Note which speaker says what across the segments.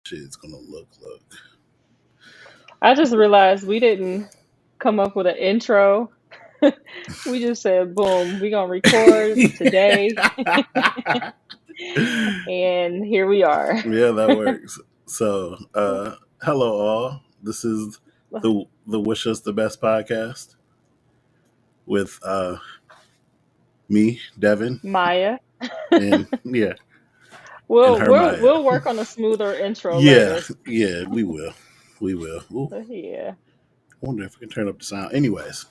Speaker 1: shit's gonna look.
Speaker 2: I just realized we didn't come up with an intro. We just said, boom, we gonna record today, and here we are.
Speaker 1: Yeah, that works. So, hello all. This is the Wish Us the Best podcast with me, Devin,
Speaker 2: Maya.
Speaker 1: and yeah, and
Speaker 2: We'll
Speaker 1: her
Speaker 2: we'll
Speaker 1: Maya.
Speaker 2: we'll work on a smoother intro
Speaker 1: Yeah,
Speaker 2: later.
Speaker 1: yeah, we will. Ooh,
Speaker 2: Yeah.
Speaker 1: I wonder if we can turn up the sound. Anyways,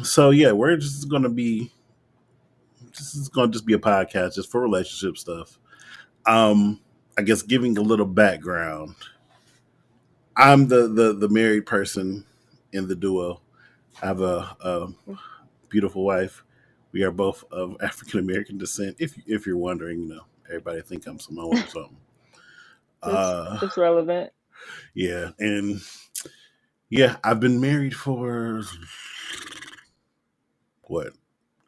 Speaker 1: so yeah, we're just gonna be. This is gonna just be a podcast just for relationship stuff. Um, I guess giving a little background. I'm the married person in the duo. I have a beautiful wife. We are both of African American descent. If you're wondering, everybody think I'm Samoan or something.
Speaker 2: It's
Speaker 1: Uh,
Speaker 2: it's relevant.
Speaker 1: yeah, and yeah, I've been married for what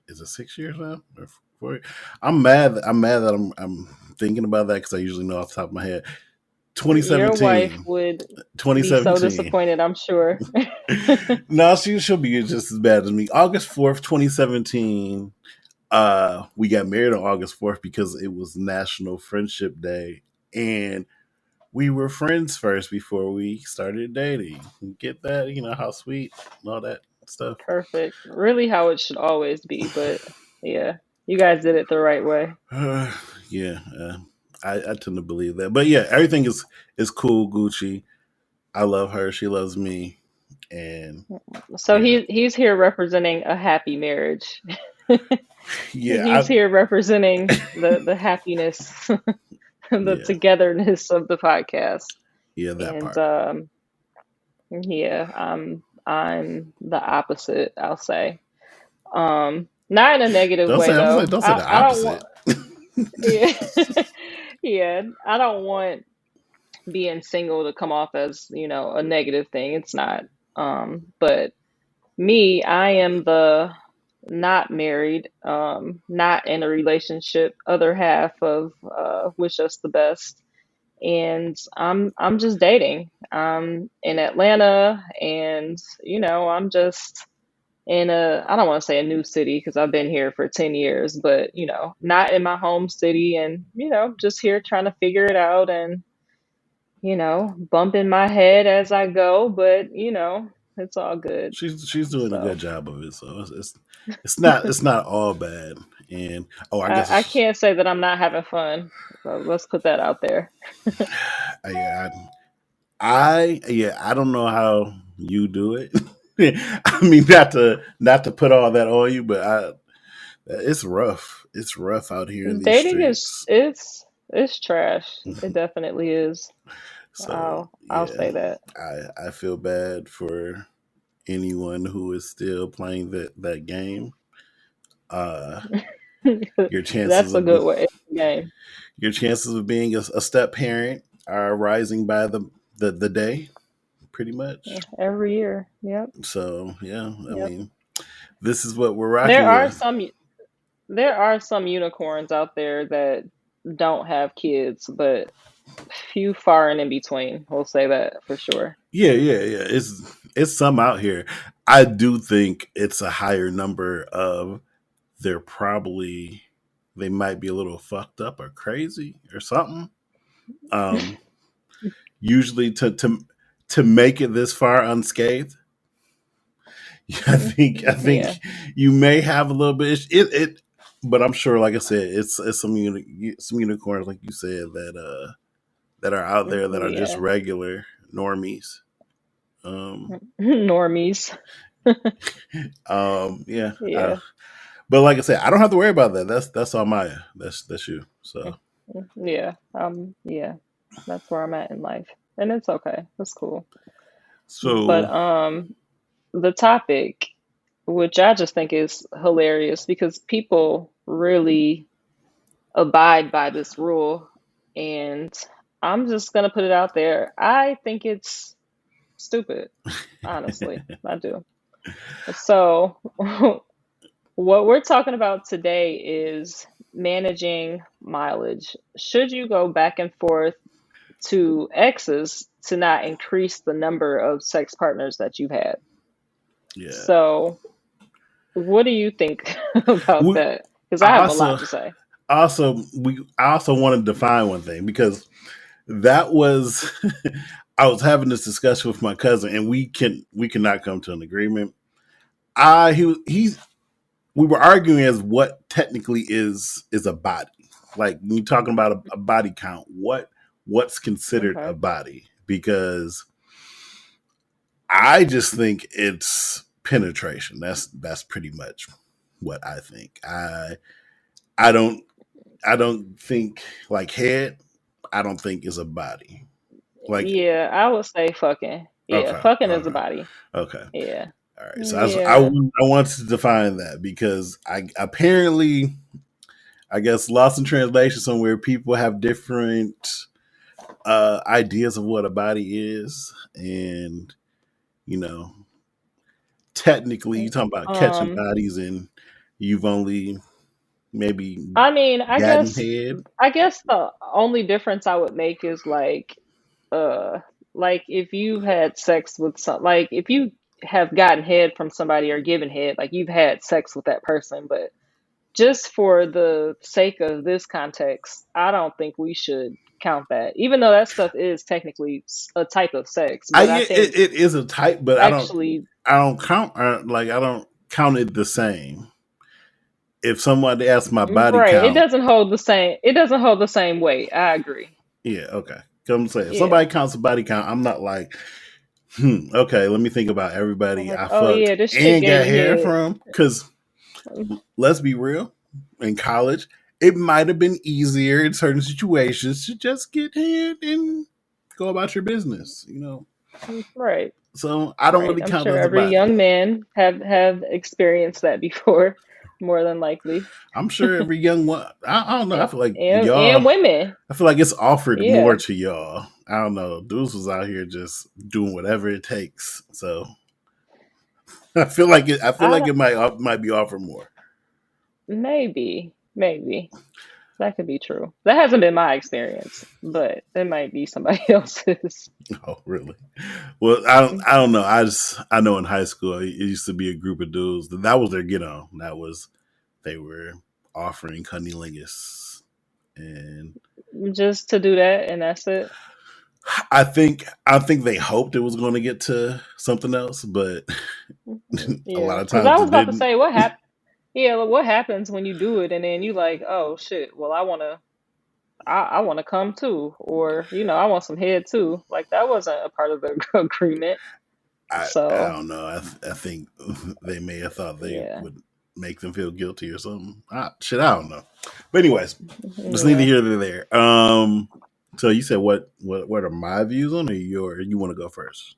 Speaker 1: is it 6 years now? Or 4? I'm mad that I'm thinking about that because I usually know off the top of my head.
Speaker 2: Your wife
Speaker 1: 2017.
Speaker 2: would be so
Speaker 1: 2017.
Speaker 2: disappointed, I'm sure.
Speaker 1: No, she'll be just as bad as me. August 4th, 2017. We got married on August 4th because it was National Friendship Day, and we were friends first before we started dating. Get that? You know how sweet and all that stuff.
Speaker 2: Perfect. Really how it should always be, but yeah, you guys did it the right way.
Speaker 1: Yeah, I tend to believe that. But yeah, everything is cool, Gucci. I love her. She loves me, and
Speaker 2: So
Speaker 1: yeah,
Speaker 2: he's here representing a happy marriage.
Speaker 1: yeah,
Speaker 2: He's here representing the happiness, the
Speaker 1: yeah,
Speaker 2: togetherness of the podcast.
Speaker 1: yeah, that
Speaker 2: And
Speaker 1: part.
Speaker 2: yeah, I'm the opposite, I'll say. Not in a negative
Speaker 1: Don't
Speaker 2: way
Speaker 1: say. I'm saying.
Speaker 2: though.
Speaker 1: Don't say the
Speaker 2: I don't want
Speaker 1: opposite.
Speaker 2: yeah. Yeah, I don't want being single to come off as, a negative thing. It's not. But me, I am the not married, not in a relationship, other half of Wish Us the Best. And I'm just dating. I'm in Atlanta, and I'm just in a, I don't want to say a new city because I've been here for 10 years, but not in my home city, and just here trying to figure it out, and bumping my head as I go, but it's all good.
Speaker 1: She's doing a good
Speaker 2: So
Speaker 1: job of it. So it's not all bad. And I guess
Speaker 2: I can't say that I'm not having fun. So let's put that out there.
Speaker 1: yeah, I don't know how you do it. I mean, not to put all that on you, but it's rough. It's rough out here in these
Speaker 2: Dating is
Speaker 1: streets.
Speaker 2: it's trash. It definitely is.
Speaker 1: So
Speaker 2: I'll
Speaker 1: yeah,
Speaker 2: say that.
Speaker 1: I feel bad for anyone who is still playing that game. Uh, your chances
Speaker 2: That's a
Speaker 1: of
Speaker 2: good way game.
Speaker 1: your chances of being a step parent are rising by the day, pretty much.
Speaker 2: Every year. Yep.
Speaker 1: So yeah, I
Speaker 2: Yep.
Speaker 1: mean, this is what we're
Speaker 2: There
Speaker 1: rocking
Speaker 2: are
Speaker 1: with.
Speaker 2: some there are some unicorns out there that don't have kids, but few far and in between. We'll say that for sure.
Speaker 1: Yeah. It's some out here. I do think it's a higher number of they're probably they might be a little fucked up or crazy or something. Um, usually to make it this far unscathed, I think
Speaker 2: Yeah.
Speaker 1: you may have a little bit but I'm sure, like I said, it's some unicorns, like you said, that are out there that are just
Speaker 2: Yeah.
Speaker 1: regular normies. Um,
Speaker 2: Normies.
Speaker 1: yeah.
Speaker 2: Yeah.
Speaker 1: But like I said, I don't have to worry about that. That's all Maya. That's you. So
Speaker 2: Yeah. Yeah. That's where I'm at in life. And it's okay. It's cool. But
Speaker 1: so
Speaker 2: the topic, which I just think is hilarious because people really abide by this rule, and I'm just gonna put it out there. I think it's stupid, honestly. I do. So, what we're talking about today is managing mileage. Should you go back and forth to exes to not increase the number of sex partners that you've had.
Speaker 1: Yeah.
Speaker 2: So, what do you think about
Speaker 1: We,
Speaker 2: that? Because I
Speaker 1: I
Speaker 2: have a
Speaker 1: also
Speaker 2: lot to say.
Speaker 1: I also wanted to define one thing because that was I was having this discussion with my cousin and we cannot come to an agreement. I he he's We were arguing as what technically is a body. Like when you're talking about a body count, what's considered a
Speaker 2: Okay.
Speaker 1: body? Because I just think it's penetration. That's pretty much what I think. I don't I don't think like head. I don't think is a body. Like
Speaker 2: Yeah, I would say fucking. Yeah,
Speaker 1: okay,
Speaker 2: fucking is a
Speaker 1: okay,
Speaker 2: body.
Speaker 1: okay.
Speaker 2: Yeah.
Speaker 1: All right. So
Speaker 2: Yeah.
Speaker 1: I want to define that because I apparently I guess lost in translation somewhere. People have different ideas of what a body is, and you know, technically, you talking about catching
Speaker 2: Um,
Speaker 1: bodies, and you've only maybe
Speaker 2: I mean, I
Speaker 1: gotten
Speaker 2: guess
Speaker 1: head.
Speaker 2: I guess the only difference I would make is uh like if you had sex with like if you have gotten head from somebody or given head, like you've had sex with that person, but just for the sake of this context, I don't think we should count that. Even though that stuff is technically a type of sex, but I think
Speaker 1: It is a type, but
Speaker 2: actually
Speaker 1: I don't count like I don't count it the same. If somebody asks my body
Speaker 2: right, it
Speaker 1: count,
Speaker 2: doesn't hold the same it doesn't hold the same weight. I agree.
Speaker 1: yeah, okay. Come say if
Speaker 2: Yeah.
Speaker 1: somebody counts a body count, I'm not like, okay, let me think about everybody
Speaker 2: Like,
Speaker 1: I
Speaker 2: oh
Speaker 1: fucked
Speaker 2: yeah, this chick
Speaker 1: and
Speaker 2: gave
Speaker 1: got
Speaker 2: me
Speaker 1: hair
Speaker 2: head.
Speaker 1: from. Because let's be real, in college, it might have been easier in certain situations to just get head and go about your business, you know.
Speaker 2: Right.
Speaker 1: So I don't
Speaker 2: Right.
Speaker 1: really
Speaker 2: I'm
Speaker 1: count
Speaker 2: sure
Speaker 1: as a
Speaker 2: every
Speaker 1: body.
Speaker 2: young man have experienced that before, more than likely.
Speaker 1: I'm sure every young one. I don't know. I
Speaker 2: And
Speaker 1: feel like
Speaker 2: and
Speaker 1: y'all.
Speaker 2: women.
Speaker 1: I feel like it's offered more
Speaker 2: Yeah.
Speaker 1: to y'all. I don't know. Dudes was out here just doing whatever it takes. So I feel like it. I feel
Speaker 2: I
Speaker 1: like
Speaker 2: don't,
Speaker 1: it might be offered more.
Speaker 2: maybe that could be true. That hasn't been my experience, but it might be somebody else's.
Speaker 1: Oh, really? Well, I don't know. I know in high school it used to be a group of dudes that was their get on. That was they were offering cunnilingus, and
Speaker 2: Just to do that and that's it.
Speaker 1: I think they hoped it was going to get to something else, but a
Speaker 2: Yeah.
Speaker 1: lot of
Speaker 2: Because I
Speaker 1: times
Speaker 2: was
Speaker 1: it
Speaker 2: about to
Speaker 1: didn't.
Speaker 2: say what happened. Yeah, like, what happens when you do it and then you like, oh shit, well I want to come too, or I want some head too. Like that wasn't a part of the agreement.
Speaker 1: I
Speaker 2: So
Speaker 1: don't know. I think they may have thought they
Speaker 2: yeah,
Speaker 1: would make them feel guilty or something. Shit, I don't know. But anyways, just need to
Speaker 2: yeah.
Speaker 1: hear they're there. So you said what are my views on it? You want to go first?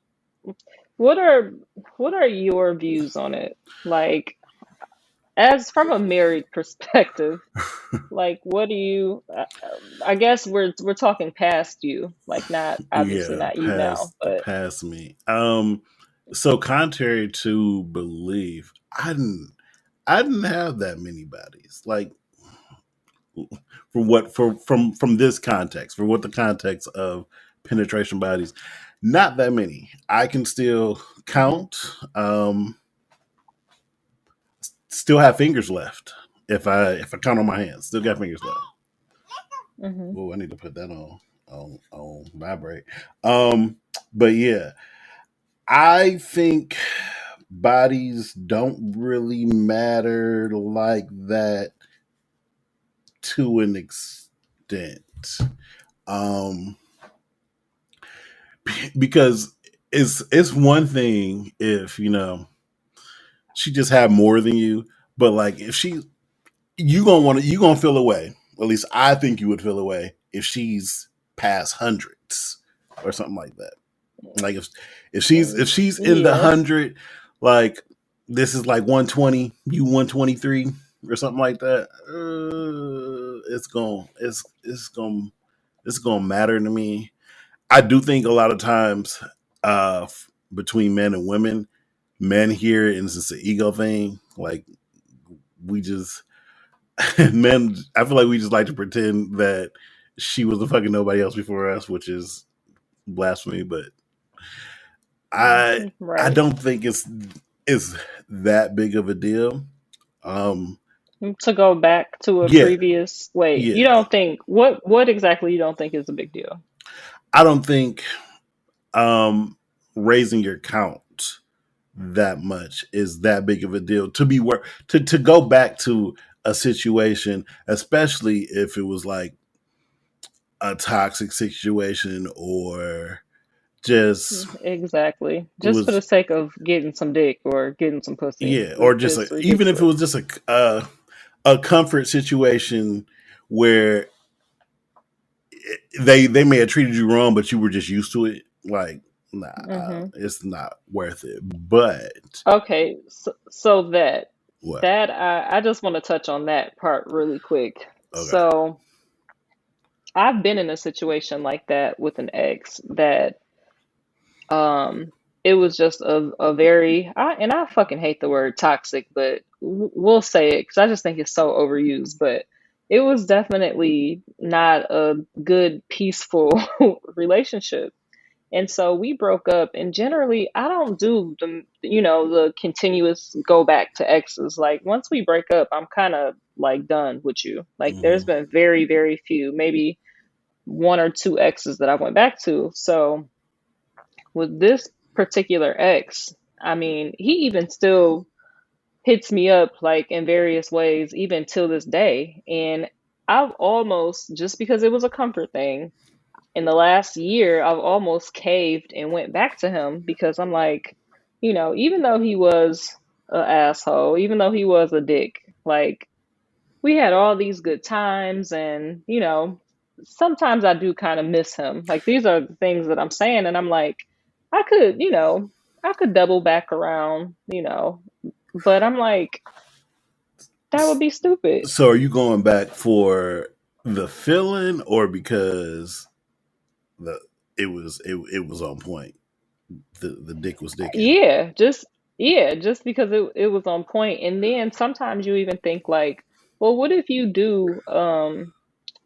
Speaker 2: What are what are your views on it? Like, as from a married perspective, like what do you? I guess we're talking past you, like not obviously
Speaker 1: Yeah,
Speaker 2: not you now, but
Speaker 1: past me. So contrary to belief, I didn't have that many bodies. Like from this context, for what the context of penetration bodies, not that many. I can still count. Still have fingers left. If I count on my hands, still got fingers left.
Speaker 2: hmm
Speaker 1: Oh, I need to put that on vibrate. Um, but yeah, I think bodies don't really matter like that to an extent. Um, because it's one thing if she just had more than you, but like if she you gonna feel away. At least I think you would feel away if she's past hundreds or something like that. Like if she's in the
Speaker 2: yeah,
Speaker 1: 100, like this is like 120, you 123 or something like that. It's gonna matter to me. I do think a lot of times between men and women, men here and it's just an ego thing. Like we just men, I feel like we just like to pretend that she was the fucking nobody else before us, which is blasphemy. But I I
Speaker 2: Right.
Speaker 1: don't think it's that big of a deal. Um,
Speaker 2: To go back to a
Speaker 1: yeah,
Speaker 2: previous, wait, you
Speaker 1: yeah.
Speaker 2: don't think, what exactly you don't think is a big deal?
Speaker 1: I don't think raising your count that much is that big of a deal to be worth to go back to a situation, especially if it was like a toxic situation or just
Speaker 2: Exactly. Just for the
Speaker 1: was
Speaker 2: sake of getting some dick or getting some pussy.
Speaker 1: yeah, or just
Speaker 2: It's
Speaker 1: even if it
Speaker 2: ridiculous.
Speaker 1: was just a comfort situation where they may have treated you wrong, but you were just used to it. Like, nah,
Speaker 2: Hmm.
Speaker 1: it's not worth it. But
Speaker 2: Okay, so
Speaker 1: what?
Speaker 2: that I just want to touch on that part really quick.
Speaker 1: Okay.
Speaker 2: So I've been in a situation like that with an ex that um it was just a very and I fucking hate the word toxic, but we'll say it because I just think it's so overused. But it was definitely not a good, peaceful relationship. And so we broke up, and generally, I don't do the continuous go back to exes. Like, once we break up, I'm kind of like done with you. Like, there's
Speaker 1: Hmm.
Speaker 2: been very, very few, maybe one or two exes that I went back to. So with this particular ex, I mean, he even still hits me up like in various ways, even till this day. And I've almost, just because it was a comfort thing, in the last year, I've almost caved and went back to him because I'm like, even though he was an asshole, even though he was a dick, like we had all these good times, and sometimes I do kind of miss him. Like, these are the things that I'm saying, and I'm like, I could, I could double back around, but I'm like, that would be stupid.
Speaker 1: So, are you going back for the feeling, or because the it was on point? The dick was dicking.
Speaker 2: Yeah, just because it was on point. And then sometimes you even think like, well, what if you do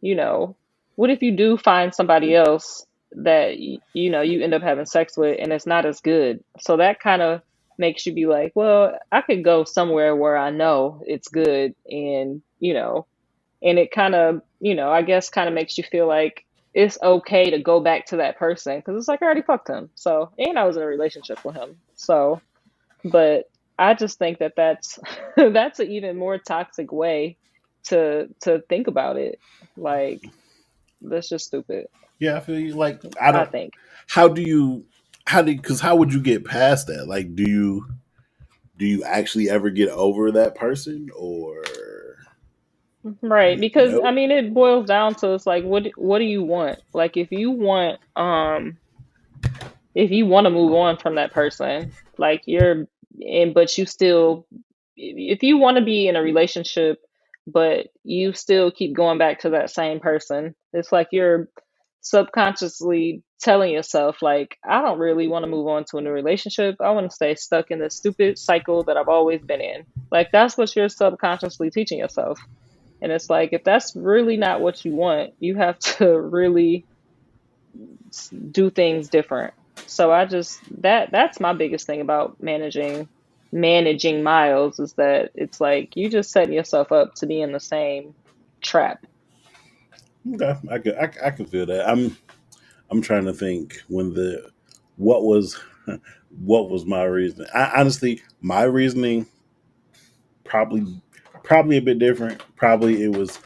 Speaker 2: you know, what if you do find somebody else that you end up having sex with and it's not as good? So that kind of makes you be like, well, I could go somewhere where I know it's good, and it kind of, I guess kind of makes you feel like it's okay to go back to that person because it's like I already fucked him. So, and I was in a relationship with him. So, but I just think that that's that's an even more toxic way to think about it. Like, that's just stupid,
Speaker 1: Yeah, I feel you. Like, I
Speaker 2: I
Speaker 1: don't.
Speaker 2: think.
Speaker 1: How do you? How do? Because how would you get past that? Like, do you actually ever get over that person, or
Speaker 2: Right, because I
Speaker 1: nope?
Speaker 2: mean it boils down to, it's like, what do you want? Like, if you want to move on from that person, like but you still, if you want to be in a relationship, but you still keep going back to that same person, it's like you're subconsciously telling yourself, like, I don't really want to move on to a new relationship. I want to stay stuck in this stupid cycle that I've always been in. Like, that's what you're subconsciously teaching yourself. And it's like, if that's really not what you want, you have to really do things different. So I just, that's my biggest thing about managing miles, is that it's like you just setting yourself up to be in the same trap.
Speaker 1: Okay, I can feel that. I'm trying to think when the what was what was my reason. I honestly, my reasoning probably probably a bit different. Probably it was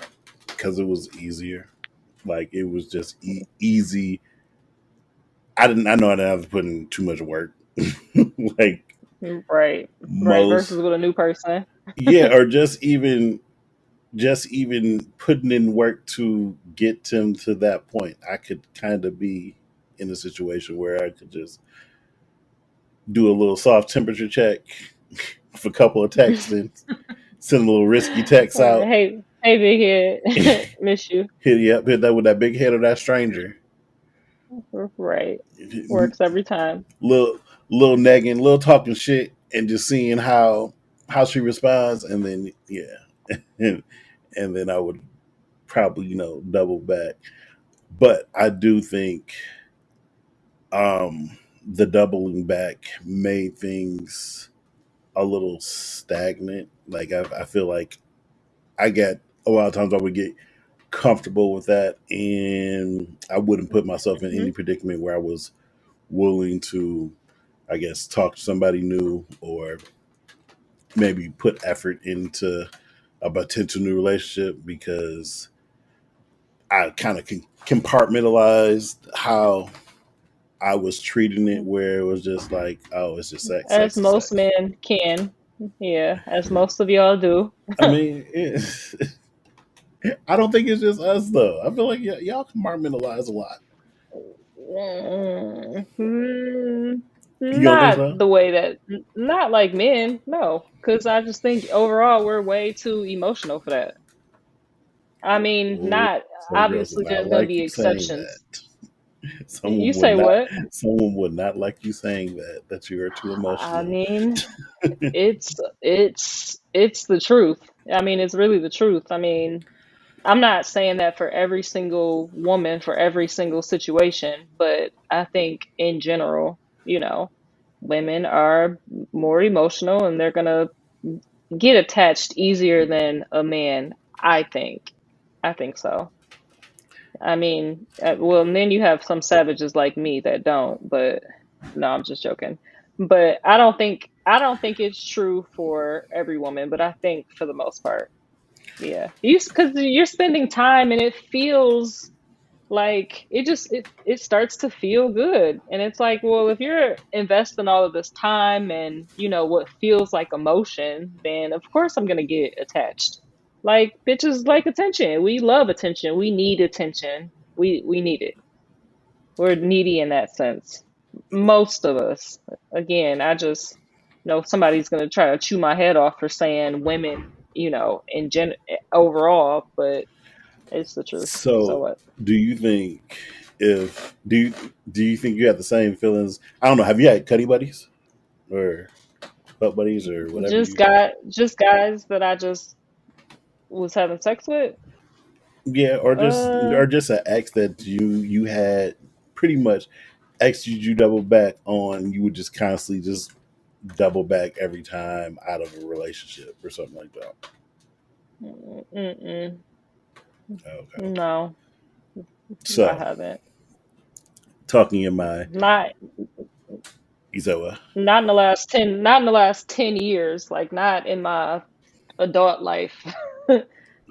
Speaker 1: because it was easier. Like, it was just easy. I know I didn't have to put in too much work. Like,
Speaker 2: Right. Right. Versus
Speaker 1: most,
Speaker 2: with a new person.
Speaker 1: yeah, or just even putting in work to get them to that point. I could kind of be in a situation where I could just do a little soft temperature check for a couple of texts and send a little risky text
Speaker 2: Right.
Speaker 1: out.
Speaker 2: Hey, big head,
Speaker 1: hit
Speaker 2: miss you.
Speaker 1: hit that with that big head of that stranger.
Speaker 2: Right. Works every time.
Speaker 1: Little little negging, little talking shit, and just seeing how she responds, and then yeah, and then I would probably double back. But I do think the doubling back made things a little stagnant. Like I feel like I get a lot of times I would get comfortable with that, and I wouldn't put myself in
Speaker 2: Hmm.
Speaker 1: any predicament where I was willing to, I guess, talk to somebody new or maybe put effort into a potential new relationship because I kind of compartmentalized how I was treating it, where it was just like, oh, it's just sex,
Speaker 2: As
Speaker 1: sex is
Speaker 2: most
Speaker 1: sex.
Speaker 2: men can. Yeah, as most of y'all do.
Speaker 1: I mean, I don't think it's just us though. I feel like y'all compartmentalize a lot.
Speaker 2: Mm,
Speaker 1: You don't think
Speaker 2: not
Speaker 1: so?
Speaker 2: the way that, not like men, no. Because I just think overall we're way too emotional for that. I mean,
Speaker 1: Ooh,
Speaker 2: not
Speaker 1: some girls will
Speaker 2: obviously
Speaker 1: not
Speaker 2: there's going to
Speaker 1: like
Speaker 2: be
Speaker 1: you saying
Speaker 2: exceptions.
Speaker 1: that.
Speaker 2: You
Speaker 1: Someone would
Speaker 2: say
Speaker 1: not.
Speaker 2: what?
Speaker 1: Someone would not like you saying that you are too
Speaker 2: I
Speaker 1: emotional.
Speaker 2: mean, it's the truth. I mean, it's really the truth. I mean, I'm not saying that for every single woman, for every single situation, but I think in general, women are more emotional and they're gonna get attached easier than a man, I think. I think so. I mean, well, and then you have some savages like me that don't, but no, I'm just joking. But I don't think it's true for every woman, but I think for the most part, yeah. Because you're spending time and it feels like it starts to feel good. And it's like, well, if you're investing all of this time and what feels like emotion, then of course I'm gonna get attached. Like bitches like attention. We love attention. We need attention. We need it. We're needy in that sense. Most of us. Again, I just know somebody's gonna try to chew my head off for saying women, in overall, but it's the truth. So
Speaker 1: So,
Speaker 2: what?
Speaker 1: do you think if do you think you have the same feelings? I don't know. Have you had cuddy buddies or butt buddies or whatever you?
Speaker 2: Just guys that I just was having sex with.
Speaker 1: Yeah,
Speaker 2: Uh,
Speaker 1: or just an ex that you had pretty much ex you double back on. You would just constantly just double back every time out of a relationship or something like that.
Speaker 2: mm-mm,
Speaker 1: Okay,
Speaker 2: no, I
Speaker 1: so
Speaker 2: haven't.
Speaker 1: talking in my
Speaker 2: Not
Speaker 1: Izoa.
Speaker 2: not in the last 10, not in the last 10 years. Like not in my adult life.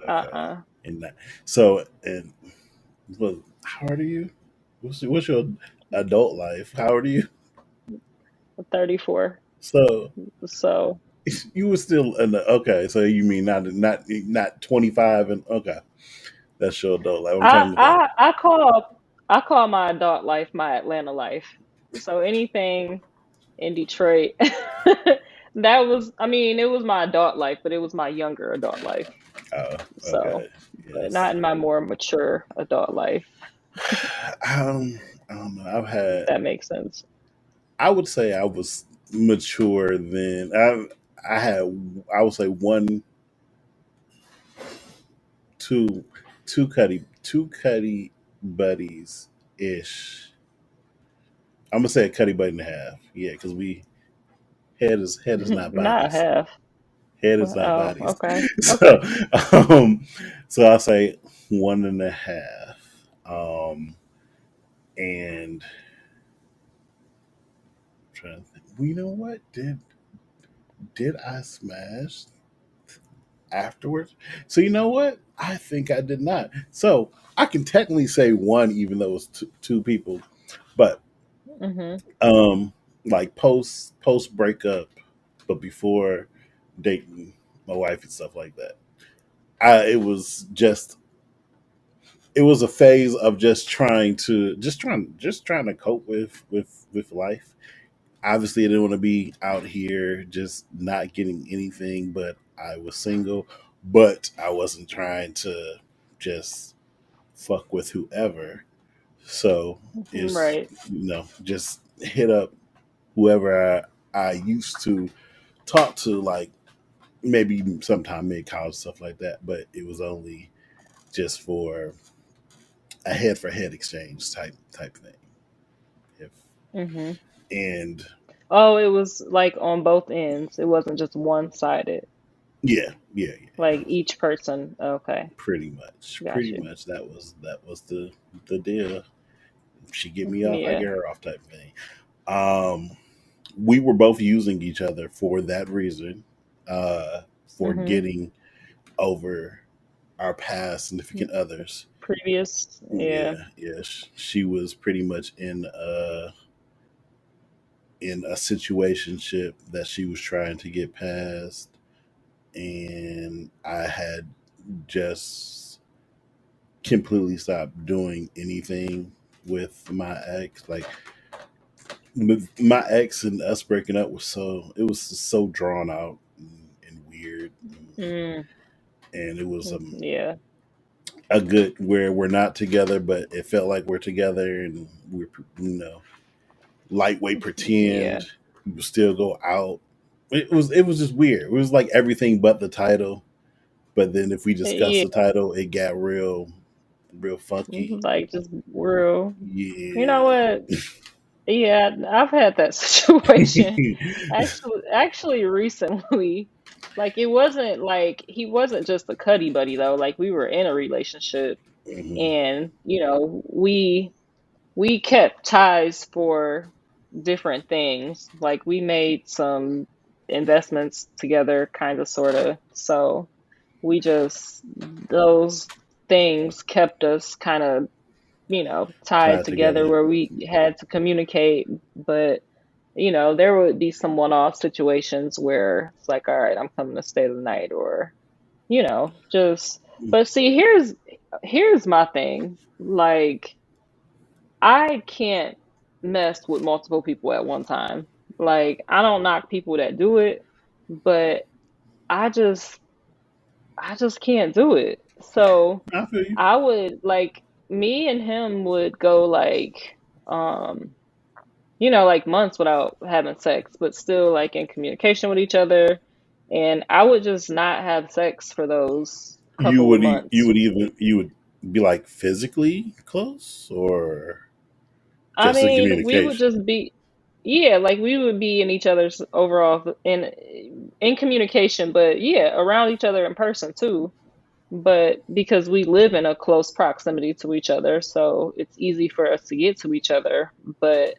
Speaker 1: Okay,
Speaker 2: Uh-uh.
Speaker 1: and that so and well, how old are you? What's your adult life? How old are you?
Speaker 2: 34.
Speaker 1: So
Speaker 2: So
Speaker 1: you were still in the okay. So you mean not 25 and okay. That's your adult life. I'm
Speaker 2: I
Speaker 1: trying to think.
Speaker 2: I I call I call my adult life my Atlanta life. So anything in Detroit. That was, I mean, it was my adult life, but it was my younger adult life.
Speaker 1: Oh,
Speaker 2: So,
Speaker 1: okay.
Speaker 2: but not
Speaker 1: Yes.
Speaker 2: in my more mature adult life,
Speaker 1: I don't know.
Speaker 2: if that makes sense.
Speaker 1: I would say I was mature then. I had, I would say one, two, two cuddy buddies ish. I'm gonna say a cuddy buddy and a half. Yeah, because we head is not
Speaker 2: Not
Speaker 1: bodies.
Speaker 2: half.
Speaker 1: Head is not
Speaker 2: Oh,
Speaker 1: bodies.
Speaker 2: okay. Okay.
Speaker 1: So, um, so I'll say one and a half. And I'm trying to think. Well, you know what? Did I smash afterwards? So you know what? I think I did not. So I can technically say one, even though it was two people. But
Speaker 2: Hmm.
Speaker 1: um, like post breakup, but before dating my wife and stuff like that. It was just it was a phase of just trying to cope with life. Obviously, I didn't want to be out here just not getting anything, but I was single, but I wasn't trying to just fuck with whoever. So it's
Speaker 2: Right.
Speaker 1: just hit up whoever I used to talk to, like maybe sometime mid college stuff like that. But it was only just for a head for head exchange type thing. If
Speaker 2: Mhm.
Speaker 1: and
Speaker 2: Oh, it was like on both ends. It wasn't just one-sided.
Speaker 1: yeah,
Speaker 2: Like each person. Okay, got
Speaker 1: pretty
Speaker 2: you.
Speaker 1: much that was the deal. She get me off, I
Speaker 2: Yeah.
Speaker 1: get her off type thing. Um, we were both using each other for that reason, for
Speaker 2: Mhm.
Speaker 1: getting over our past significant others.
Speaker 2: Previous. Yeah.
Speaker 1: Yeah. She was pretty much in a situationship that she was trying to get past, and I had just completely stopped doing anything with my ex. Like my ex and us breaking up was just so drawn out and weird,
Speaker 2: Mm.
Speaker 1: and it was
Speaker 2: Yeah.
Speaker 1: a good where we're not together, but it felt like we're together, and we're lightweight
Speaker 2: Yeah.
Speaker 1: pretend. We would still go out. It was just weird. It was like everything but the title. But then if we discuss
Speaker 2: Yeah.
Speaker 1: the title, it got real funky.
Speaker 2: Like just real. You know
Speaker 1: Yeah.
Speaker 2: what? Yeah, I've had that situation. Actually recently. Like it wasn't like he wasn't just a cuddy buddy though. Like we were in a relationship
Speaker 1: Hmm.
Speaker 2: and, we kept ties for different things. Like we made some investments together, kind of, sort of. So we just, those things kept us kind of, tied
Speaker 1: Tied
Speaker 2: together
Speaker 1: together.
Speaker 2: where we had to communicate. But, there would be some one off situations where it's like, all right, I'm coming to stay the night, or, just, but see, here's my thing. Like, I can't mess with multiple people at one time. Like, I don't knock people that do it, but I just I just can't do it. So
Speaker 1: I feel you.
Speaker 2: I would like me and him would go like um like months without having sex, but still like in communication with each other. And I would just not have sex for those
Speaker 1: You
Speaker 2: couple of
Speaker 1: would you
Speaker 2: months.
Speaker 1: would even you would be like physically close or
Speaker 2: I
Speaker 1: just in
Speaker 2: mean, we would
Speaker 1: communication.
Speaker 2: just be, yeah, like we would be in each other's overall in communication, but yeah, around each other in person too. But because we live in a close proximity to each other, so it's easy for us to get to each other. But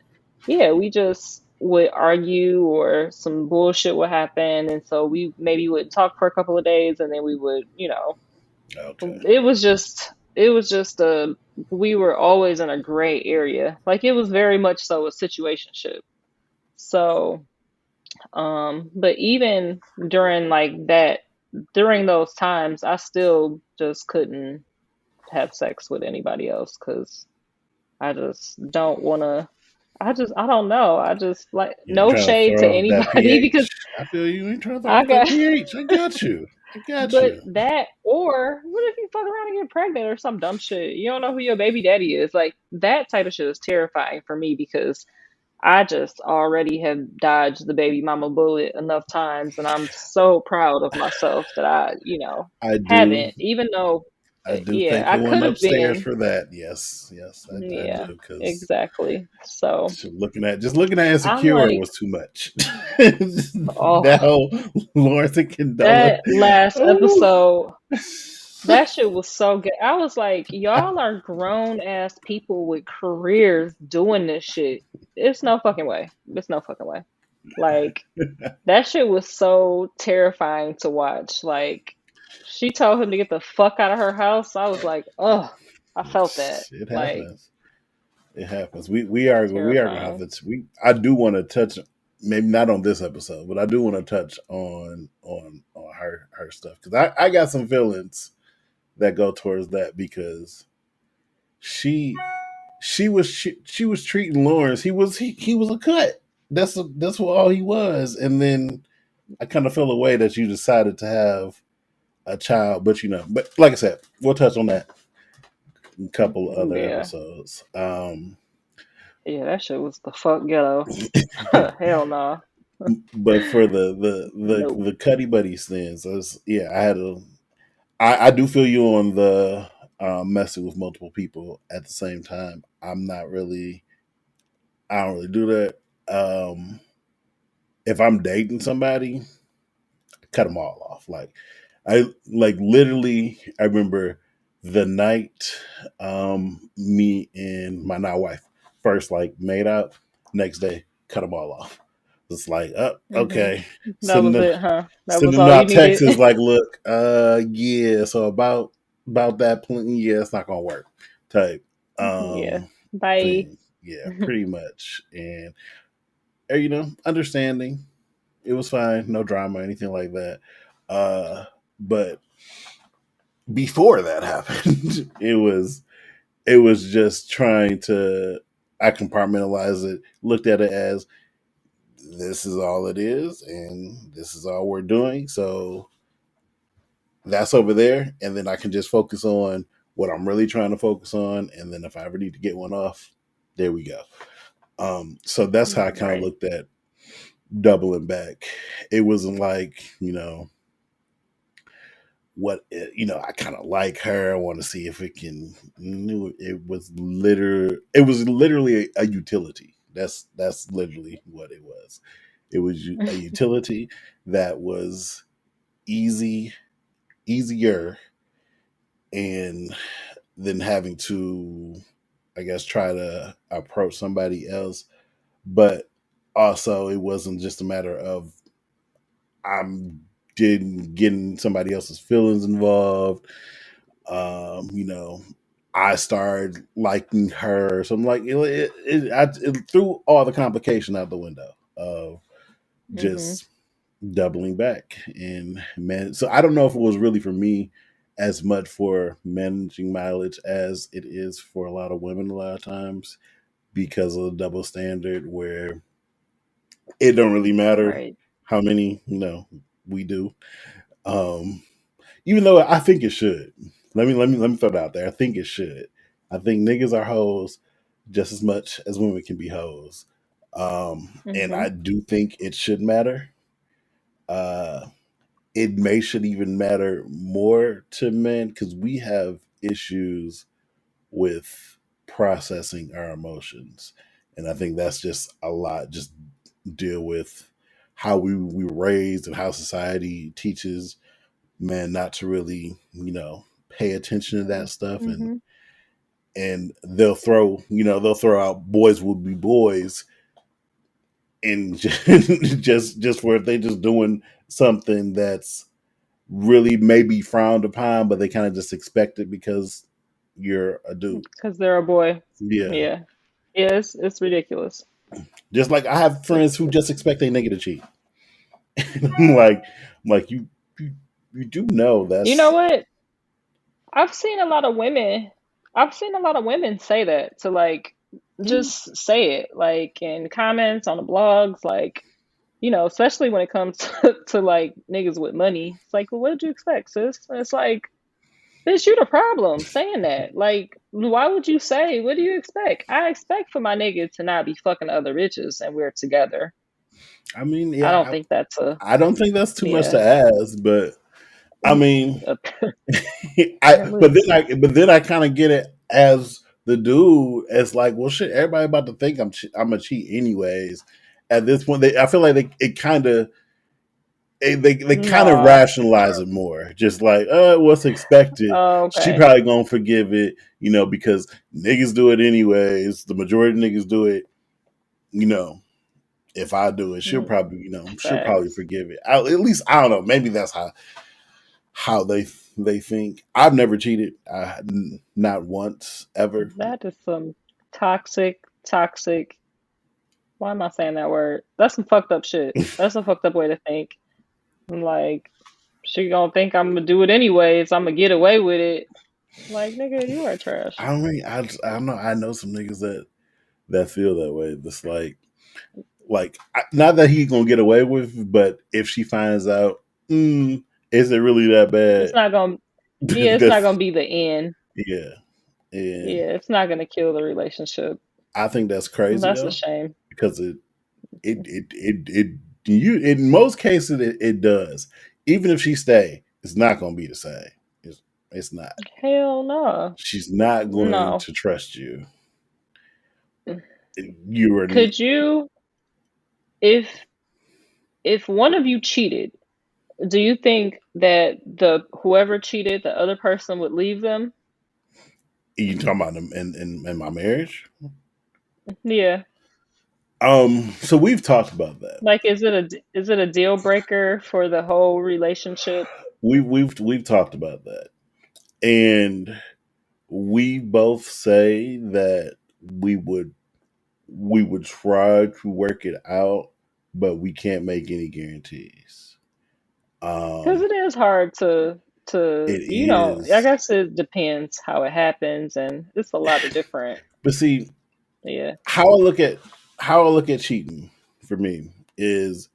Speaker 2: yeah, we just would argue or some bullshit would happen, and so we maybe would talk for a couple of days, and then we would,
Speaker 1: Okay.
Speaker 2: it was just a we were always in a gray area. Like it was very much so a situationship. So, but even during like that, during those times, I still just couldn't have sex with anybody else because I just don't want to. I don't know. I just like
Speaker 1: You ain't
Speaker 2: no
Speaker 1: trying to
Speaker 2: shade to
Speaker 1: throw off that
Speaker 2: anybody because
Speaker 1: pH. I feel you ain't trying to throw
Speaker 2: I
Speaker 1: off that
Speaker 2: got,
Speaker 1: pH. I got you. I got
Speaker 2: but
Speaker 1: you.
Speaker 2: that, or what if you fuck around and get pregnant or some dumb shit? You don't know who your baby daddy is. Like that type of shit is terrifying for me because I just already have dodged the baby mama bullet enough times, and I'm so proud of myself that
Speaker 1: I do.
Speaker 2: haven't, even though,
Speaker 1: I do
Speaker 2: yeah,
Speaker 1: thank
Speaker 2: I
Speaker 1: the one
Speaker 2: could have
Speaker 1: upstairs
Speaker 2: been.
Speaker 1: for that. Yes, I do
Speaker 2: Yeah,
Speaker 1: because
Speaker 2: exactly. So
Speaker 1: just looking at
Speaker 2: I'm
Speaker 1: insecure
Speaker 2: like,
Speaker 1: was too much.
Speaker 2: oh,
Speaker 1: Now Lawrence and Condola.
Speaker 2: that last
Speaker 1: Oh,
Speaker 2: episode, that shit was so good. I was like, y'all are grown ass people with careers doing this shit. It's no fucking way. It's no fucking way. Like, that shit was so terrifying to watch. Like, she told him to get the fuck out of her house. I was like, oh, I felt that.
Speaker 1: it
Speaker 2: Like,
Speaker 1: happens. It happens. We are gonna have
Speaker 2: terrifying.
Speaker 1: to. I do want to touch, maybe not on this episode, but I do want to touch on her stuff because I got some feelings that go towards that because she she was treating Lawrence. He was a cut. That's what all he was. And then I kind of feel a way that you decided to have a child, but like I said, we'll touch on that in a couple of other
Speaker 2: Yeah.
Speaker 1: episodes.
Speaker 2: Yeah, that shit was the fuck ghetto. Hell no.
Speaker 1: But for the
Speaker 2: Nope.
Speaker 1: the Cuddy Buddies things, yeah, I do feel you on the messing with multiple people at the same time. I don't really do that. Um, if I'm dating somebody, cut them all off. I like literally. I remember the night me and my now wife first like made out. Next day, cut them all off. It's like, oh,
Speaker 2: Hmm.
Speaker 1: okay.
Speaker 2: That was
Speaker 1: Sending
Speaker 2: it, huh? That was
Speaker 1: sending
Speaker 2: all you
Speaker 1: out
Speaker 2: needed.
Speaker 1: texts is like, look, yeah. So about that point, yeah, it's not gonna work. Type
Speaker 2: Yeah.
Speaker 1: um
Speaker 2: Bye.
Speaker 1: thing. Yeah, pretty much. And understanding. It was fine, no drama, anything like that. But before that happened, it was just trying to I compartmentalized it, looked at it as this is all it is, and this is all we're doing. So that's over there, and then I can just focus on what I'm really trying to focus on, and then if I ever need to get one off, there we go. So that's how I kind of
Speaker 2: Right.
Speaker 1: looked at doubling back. It wasn't like I kind of like her. I want to see if it can. It was literally a utility. That's literally what it was. It was a utility that was easy, easier, and then having to, I guess, try to approach somebody else. But also, it wasn't just a matter of I'm didn't getting somebody else's feelings involved. You know, I started liking her, so I'm like, it threw all the complication out the window of
Speaker 2: Hmm.
Speaker 1: just doubling back. And man, so I don't know if it was really for me as much for managing mileage as it is for a lot of women a lot of times because of the double standard where it don't really matter
Speaker 2: Right.
Speaker 1: how many we do. Um, Even though I think it should. Let me throw it out there. I think it should. I think niggas are hoes just as much as women can be hoes. And
Speaker 2: Hmm.
Speaker 1: I do think it should matter. Uh, it may should even matter more to men because we have issues with processing our emotions, and I think that's just a lot. Just deal with how we were raised and how society teaches men not to really pay attention to that stuff,
Speaker 2: Hmm.
Speaker 1: and they'll throw out boys will be boys, and just for if they just doing something that's really maybe frowned upon, but they kind of just expect it because you're a dude.
Speaker 2: Because they're a boy.
Speaker 1: Yeah.
Speaker 2: Yeah. Yeah, it's ridiculous.
Speaker 1: Just like I have
Speaker 2: It's
Speaker 1: friends who just expect a nigga to cheat. I'm like you, you do know
Speaker 2: You know
Speaker 1: that's.
Speaker 2: what? I've seen a lot of women. I've seen a lot of women say that to like
Speaker 1: Mm,
Speaker 2: just say it like in comments on the blogs, like especially when it comes to like niggas with money. It's like, well, what did you expect, sis? And it's like, bitch, you the problem saying that. Like, why would you say? What do you expect? I expect for my nigga to not be fucking other bitches and we're together.
Speaker 1: I mean,
Speaker 2: I don't
Speaker 1: yeah,
Speaker 2: think that's a
Speaker 1: I don't think that's too much
Speaker 2: yeah.
Speaker 1: to ask, but I mean,
Speaker 2: Apparently,
Speaker 1: but then I kind of get it as the dude. It's like, well, shit, everybody about to think I'm a cheat anyways. At this point, I feel like they kind of
Speaker 2: nah.
Speaker 1: rationalize it more. Just like, what's expected?
Speaker 2: Oh,
Speaker 1: She
Speaker 2: okay.
Speaker 1: probably gonna forgive it, because niggas do it anyways. The majority of niggas do it. You know, if I do it, she'll probably
Speaker 2: Facts.
Speaker 1: forgive it. At least I don't know. Maybe that's how they think. I've never cheated, not once ever.
Speaker 2: That is some toxic. Why am I saying that word? That's some fucked up shit. That's a fucked up way to think. I'm like, she gonna think I'm gonna do it anyways. I'm gonna get away with it. Like, nigga, you are trash.
Speaker 1: I mean, I don't know. I know some niggas that feel that way. It's not that he's gonna get away with, but if she finds out, is it really that
Speaker 2: It's
Speaker 1: bad?
Speaker 2: not gonna. Yeah, it's not
Speaker 1: Because
Speaker 2: gonna be the end.
Speaker 1: yeah, and
Speaker 2: Yeah, it's not gonna kill the relationship.
Speaker 1: I think that's crazy
Speaker 2: That's a
Speaker 1: though,
Speaker 2: shame.
Speaker 1: because it you in most cases it does. Even if she stay, it's not gonna be the same. It's, It's not.
Speaker 2: Hell no.
Speaker 1: She's not going
Speaker 2: No.
Speaker 1: to trust you. You are.
Speaker 2: Could you, if one of you cheated, do you think that the whoever cheated, the other person would leave them?
Speaker 1: You talking about in my marriage?
Speaker 2: Yeah.
Speaker 1: So we've talked about that.
Speaker 2: Like, is it a deal breaker for the whole relationship?
Speaker 1: We've talked about that, and we both say that we would we would try to work it out, but we can't make any guarantees.
Speaker 2: Because
Speaker 1: Um,
Speaker 2: it is hard
Speaker 1: it
Speaker 2: I
Speaker 1: is,
Speaker 2: guess it depends how it happens, and it's a lot of different.
Speaker 1: but see
Speaker 2: Yeah.
Speaker 1: how I look at cheating for me is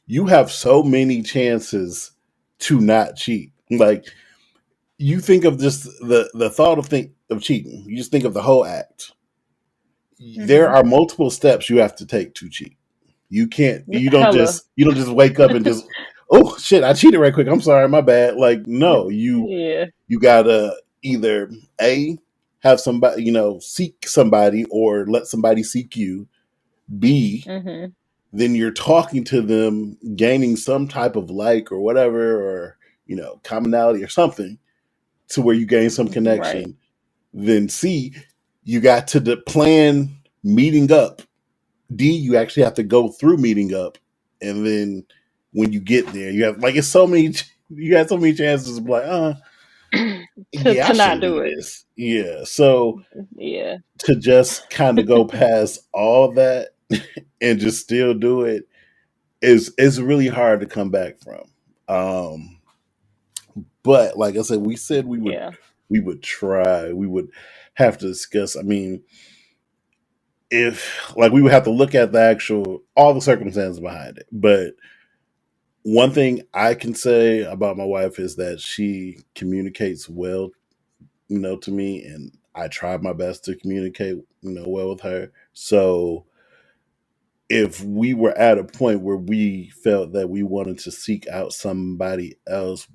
Speaker 1: you have so many chances to not cheat. Like you think of just the thought of cheating. You just think of the whole act. There
Speaker 2: Hmm.
Speaker 1: are multiple steps you have to take to cheat. You can't.
Speaker 2: Hella.
Speaker 1: You don't just wake up and just oh shit, I cheated right quick. I'm sorry, my bad. Like no,
Speaker 2: Yeah.
Speaker 1: you gotta either a have somebody seek somebody or let somebody seek you. B
Speaker 2: Hmm.
Speaker 1: then you're talking to them, gaining some type of like or whatever, or commonality or something to where you gain some
Speaker 2: Right.
Speaker 1: connection. Then C, you got to plan meeting up. D, you actually have to go through meeting up, and then when you get there, you have like it's so many. You got so many chances to be like, yeah, I
Speaker 2: To not
Speaker 1: shouldn't
Speaker 2: do
Speaker 1: do
Speaker 2: it.
Speaker 1: this. Yeah, so
Speaker 2: Yeah.
Speaker 1: to just kind of go past all that and just still do it is really hard to come back from. Um, but like I said, we said
Speaker 2: Yeah.
Speaker 1: we would try. We would have to discuss. I mean, if like we would have to look at the actual all the circumstances behind it. But one thing I can say about my wife is that she communicates well, to me, and I try my best to communicate, well with her. So if we were at a point where we felt that we wanted to seek out somebody else,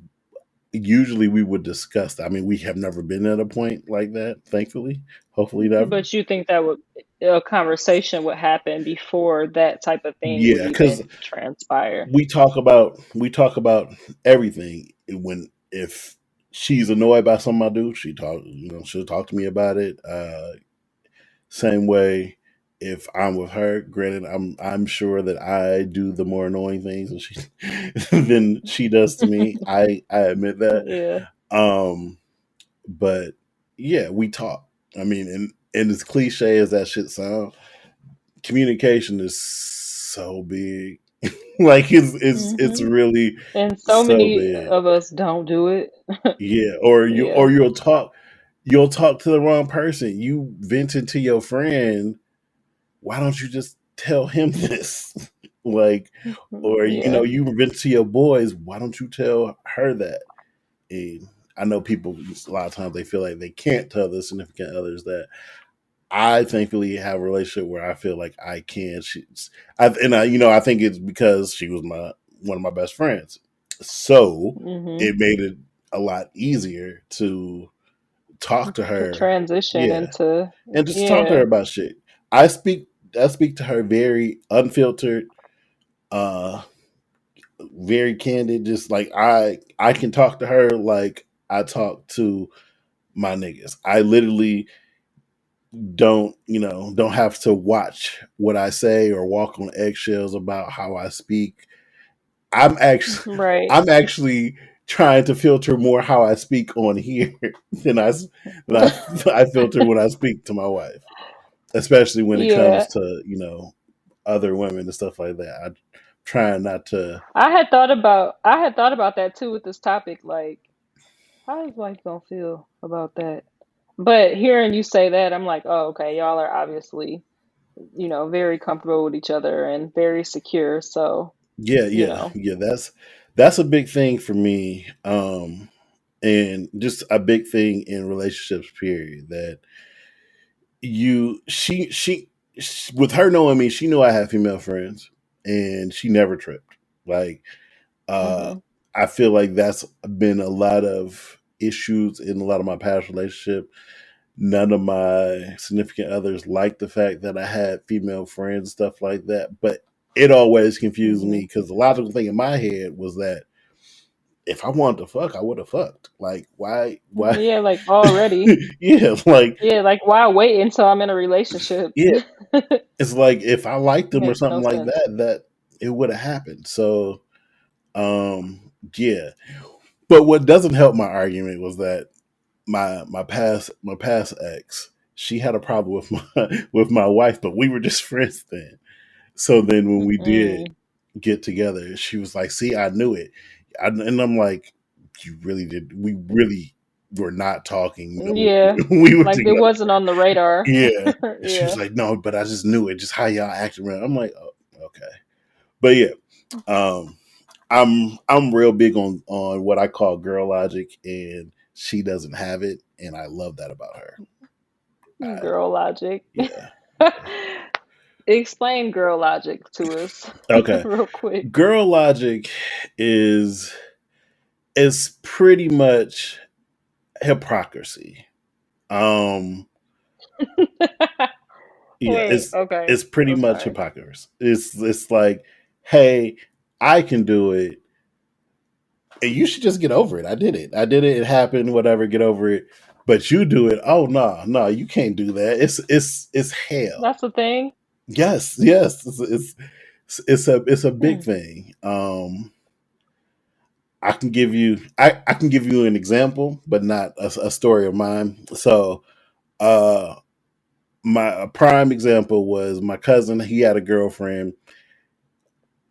Speaker 1: usually we would discuss that. I mean, we have never been at a point like that, thankfully. Hopefully never.
Speaker 2: But you think that would a conversation would happen before that type of thing would
Speaker 1: Yeah, because
Speaker 2: even transpire?
Speaker 1: we talk about everything. When if she's annoyed by something I do, she'll talk to me about it. Same way if I'm with her, granted I'm sure that I do the more annoying things than she than she does to me. I admit that.
Speaker 2: Yeah.
Speaker 1: Um but yeah, we talk. I mean, and as cliche as that shit sounds, communication is so big. Like it's
Speaker 2: Hmm.
Speaker 1: really
Speaker 2: And so
Speaker 1: so
Speaker 2: many
Speaker 1: big.
Speaker 2: of us don't do it.
Speaker 1: Yeah,
Speaker 2: Yeah.
Speaker 1: you'll talk to the wrong person. You vented to your friend, why don't you just tell him this? Like, or
Speaker 2: Yeah.
Speaker 1: you vent to your boys, why don't you tell her that? And I know people a lot of times they feel like they can't tell their significant others that. I thankfully have a relationship where I feel like I can. I think it's because she was my one of my best friends, so
Speaker 2: Hmm.
Speaker 1: it made it a lot easier to talk to
Speaker 2: To
Speaker 1: her.
Speaker 2: transition
Speaker 1: Yeah,
Speaker 2: into,
Speaker 1: and just talk to her
Speaker 2: yeah.
Speaker 1: about shit. I speak I speak to her very unfiltered, uh, very candid. Just like I can talk to her like I talk to my niggas. I literally don't have to watch what I say or walk on eggshells about how I speak. I'm actually
Speaker 2: Right.
Speaker 1: I'm actually trying to filter more how I speak on here than I filter when I speak to my wife, especially when it
Speaker 2: Yeah.
Speaker 1: comes to other women and stuff like that. I'm trying not to.
Speaker 2: I had thought about that too with this topic. Like, how is wife gonna feel about that? But hearing you say that, I'm like, oh, okay, y'all are obviously, very comfortable with each other and very secure. So,
Speaker 1: Yeah,
Speaker 2: you
Speaker 1: yeah,
Speaker 2: know,
Speaker 1: yeah. That's a big thing for me, and just a big thing in relationships. Period. That you with her knowing me, she knew I had female friends, and she never tripped. Like, uh,
Speaker 2: hmm
Speaker 1: I feel like that's been a lot of. issues in a lot of my past relationship. None of my significant others liked the fact that I had female friends, stuff like that. But it always confused me
Speaker 2: Hmm.
Speaker 1: because the logical thing in my head was that if I wanted to fuck, I would have fucked. Like, why?
Speaker 2: Yeah, like already.
Speaker 1: Yeah, like,
Speaker 2: Yeah, like why wait until I'm in a relationship?
Speaker 1: yeah, it's like if I liked them or
Speaker 2: Makes
Speaker 1: something
Speaker 2: no
Speaker 1: like
Speaker 2: sense.
Speaker 1: that, that it would have happened. So, yeah. But what doesn't help my argument was that my past ex, she had a problem with my with my wife, but we were just friends then. So then when we did
Speaker 2: Mm.
Speaker 1: get together, she was like, "See, I knew it," and I'm like, "You really did? We really were not talking. No,
Speaker 2: Yeah,
Speaker 1: we were
Speaker 2: like it
Speaker 1: together."
Speaker 2: wasn't on the radar.
Speaker 1: Yeah, and she was
Speaker 2: Yeah.
Speaker 1: like, "No, but I just knew it. Just how y'all acted around." I'm like, "Oh, okay." But yeah, um, I'm real big on what I call girl logic, and she doesn't have it, and I love that about her. I,
Speaker 2: Girl logic.
Speaker 1: yeah.
Speaker 2: Explain girl logic to us
Speaker 1: Okay.
Speaker 2: real quick.
Speaker 1: Girl logic is is pretty much hypocrisy. Um, yeah,
Speaker 2: Wait, okay.
Speaker 1: it's pretty
Speaker 2: I'm
Speaker 1: much
Speaker 2: sorry.
Speaker 1: hypocrisy. It's like, hey, I can do it, and you should just get over it. I did it. I did it. It happened. Whatever. Get over it. But you do it. Oh no, no, you can't do that. It's hell.
Speaker 2: That's the thing.
Speaker 1: Yes, yes. It's a big
Speaker 2: Hmm.
Speaker 1: thing. I can give you an example, but not a story of mine. So uh my a prime example was my cousin. He had a girlfriend,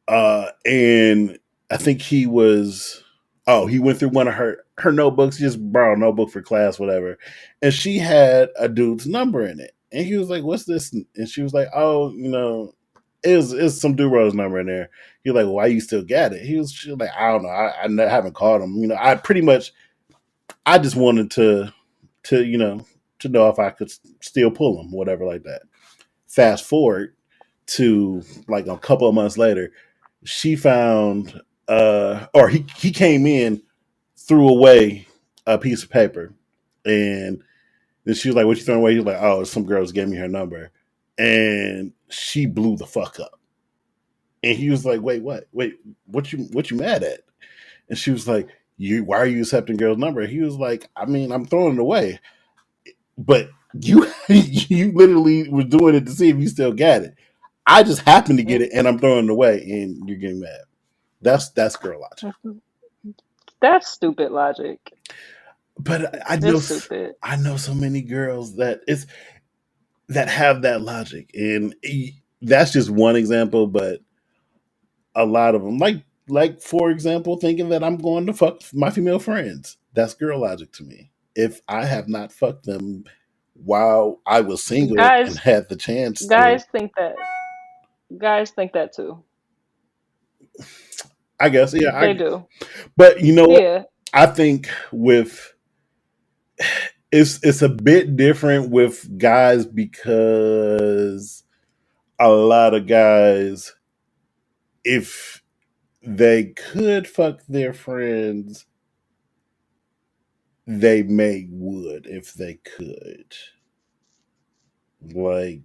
Speaker 1: and I think he was. Oh, he went through one of her notebooks. He just borrowed a notebook for class, whatever, and she had a dude's number in it. And he was like, "What's this?" And she was like, "Oh, it's some dude number in there." You're like, "Why you still got it?" She was like, "I don't know. I haven't called him. I pretty much I just wanted to to know if I could still pull him, whatever like that." Fast forward to like a couple of months later, she found or he came in, threw away a piece of paper, and then she was like, "What you throwing away?" He was like, "Oh, some girls gave me her number," and she blew the fuck up. And he was like, "Wait, what? Wait, what you mad at?" And she was like, "You why are you accepting girls' number?" He was like, "I mean, I'm throwing it away, but you you literally was doing it to see if you still got it. I just happened to get it, and I'm throwing it away, and you're getting mad." That's girl logic.
Speaker 2: That's stupid logic.
Speaker 1: But
Speaker 2: It's stupid.
Speaker 1: I know so many girls that have that logic, and that's just one example. But a lot of them, like for example, thinking that I'm going to fuck my female friends. That's girl logic to me. If I have not fucked them while I was single and
Speaker 2: Guys,
Speaker 1: had the chance to,
Speaker 2: guys think that. Guys think that too.
Speaker 1: I guess, yeah.
Speaker 2: They do.
Speaker 1: But you know what?
Speaker 2: Yeah.
Speaker 1: I think with it's a bit different with guys because a lot of guys, if they could fuck their friends, they may would if they could. Like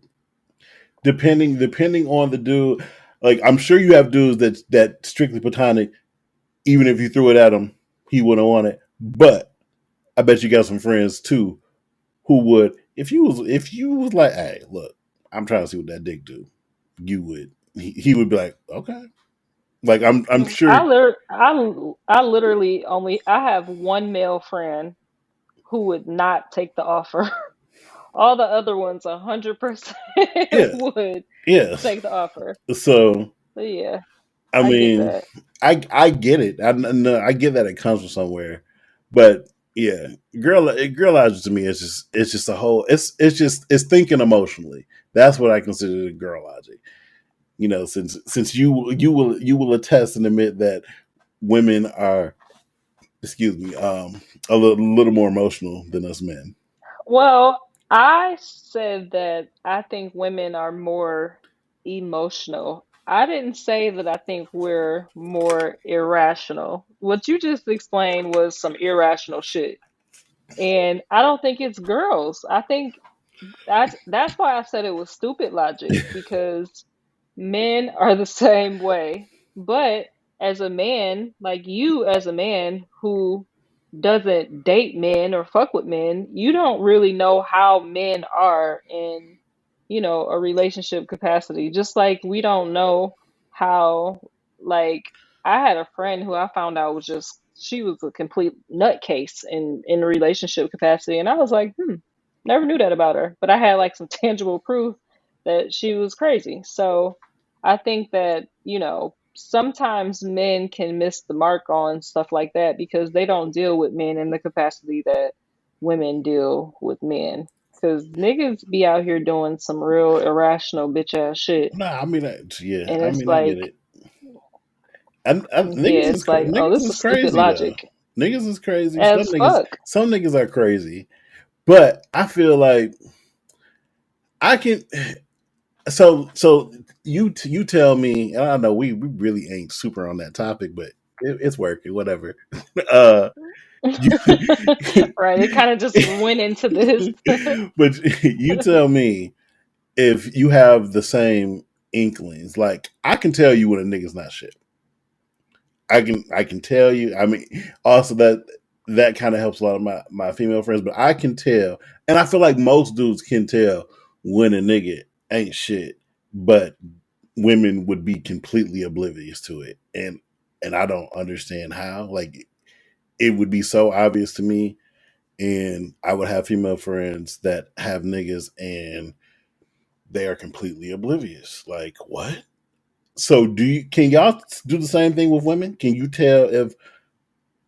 Speaker 1: depending on the dude. Like I'm sure you have dudes that strictly platonic. Even if you threw it at him, he wouldn't want it. But I bet you got some friends too who would. If you was like, hey, look, I'm trying to see what that dick do. You would. He would be like, okay. Like I'm sure.
Speaker 2: I literally only I have one male friend who would not take the offer. All the other ones 100%
Speaker 1: Yeah.
Speaker 2: would
Speaker 1: Yeah.
Speaker 2: take the offer.
Speaker 1: So
Speaker 2: So yeah,
Speaker 1: I
Speaker 2: I get
Speaker 1: mean,
Speaker 2: that.
Speaker 1: I get it. I get that it comes from somewhere, but yeah, girl logic to me is just a whole. It's thinking emotionally. That's what I consider the girl logic. Since you will attest and admit that women are, excuse me, a little more emotional than us men.
Speaker 2: Well, I said that I think women are more emotional. I didn't say that I think we're more irrational. What you just explained was some irrational shit. And I don't think it's girls. I think that's why I said it was stupid logic, because men are the same way. But as a man, like you as a man who doesn't date men or fuck with men, you don't really know how men are in, a relationship capacity. Just like we don't know how, like, I had a friend who I found out was just, she was a complete nutcase in relationship capacity. And I was like, never knew that about her. But I had like some tangible proof that she was crazy. So I think that, sometimes men can miss the mark on stuff like that because they don't deal with men in the capacity that women deal with men. Because niggas be out here doing some real irrational bitch ass shit.
Speaker 1: Nah, I mean, yeah,
Speaker 2: And
Speaker 1: I
Speaker 2: it's
Speaker 1: mean, I get
Speaker 2: like,
Speaker 1: it.
Speaker 2: yeah, it's like, oh,
Speaker 1: Niggas
Speaker 2: this
Speaker 1: is
Speaker 2: is stupid
Speaker 1: crazy though.
Speaker 2: logic.
Speaker 1: Niggas is crazy.
Speaker 2: As fuck.
Speaker 1: Some niggas are crazy. But I feel like I can. So you tell me, and I know we really ain't super on that topic, but it's working. Whatever. Uh, you,
Speaker 2: Right. It kind of just went into this.
Speaker 1: but you tell me if you have the same inklings. Like I can tell you when a nigga's not shit. I can tell you. I mean, also that kind of helps a lot of my female friends, but I can tell, and I feel like most dudes can tell when a nigga ain't shit, but women would be completely oblivious to it, and I don't understand how. Like it would be so obvious to me, and I would have female friends that have niggas, and they are completely oblivious. Like what? So can y'all do the same thing with women? Can you tell if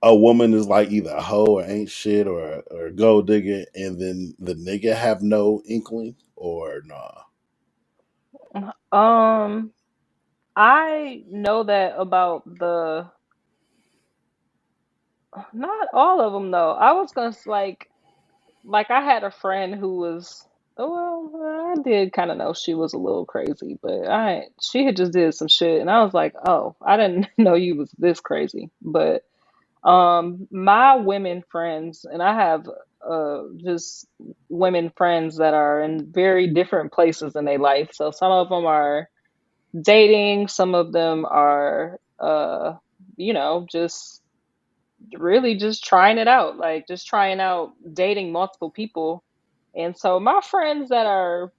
Speaker 1: a woman is like either a hoe or ain't shit or a gold digger, and then the nigga have no inkling or nah?
Speaker 2: Um, I know that about not all of them though. I was gonna like I had a friend who was, well, I did kind of know she was a little crazy, but she had just did some shit, and I was like, oh, I didn't know you was this crazy. But my women friends, and I have just women friends that are in very different places in their life. So some of them are dating, some of them are just really just trying it out, like just trying out dating multiple people. And so my friends that are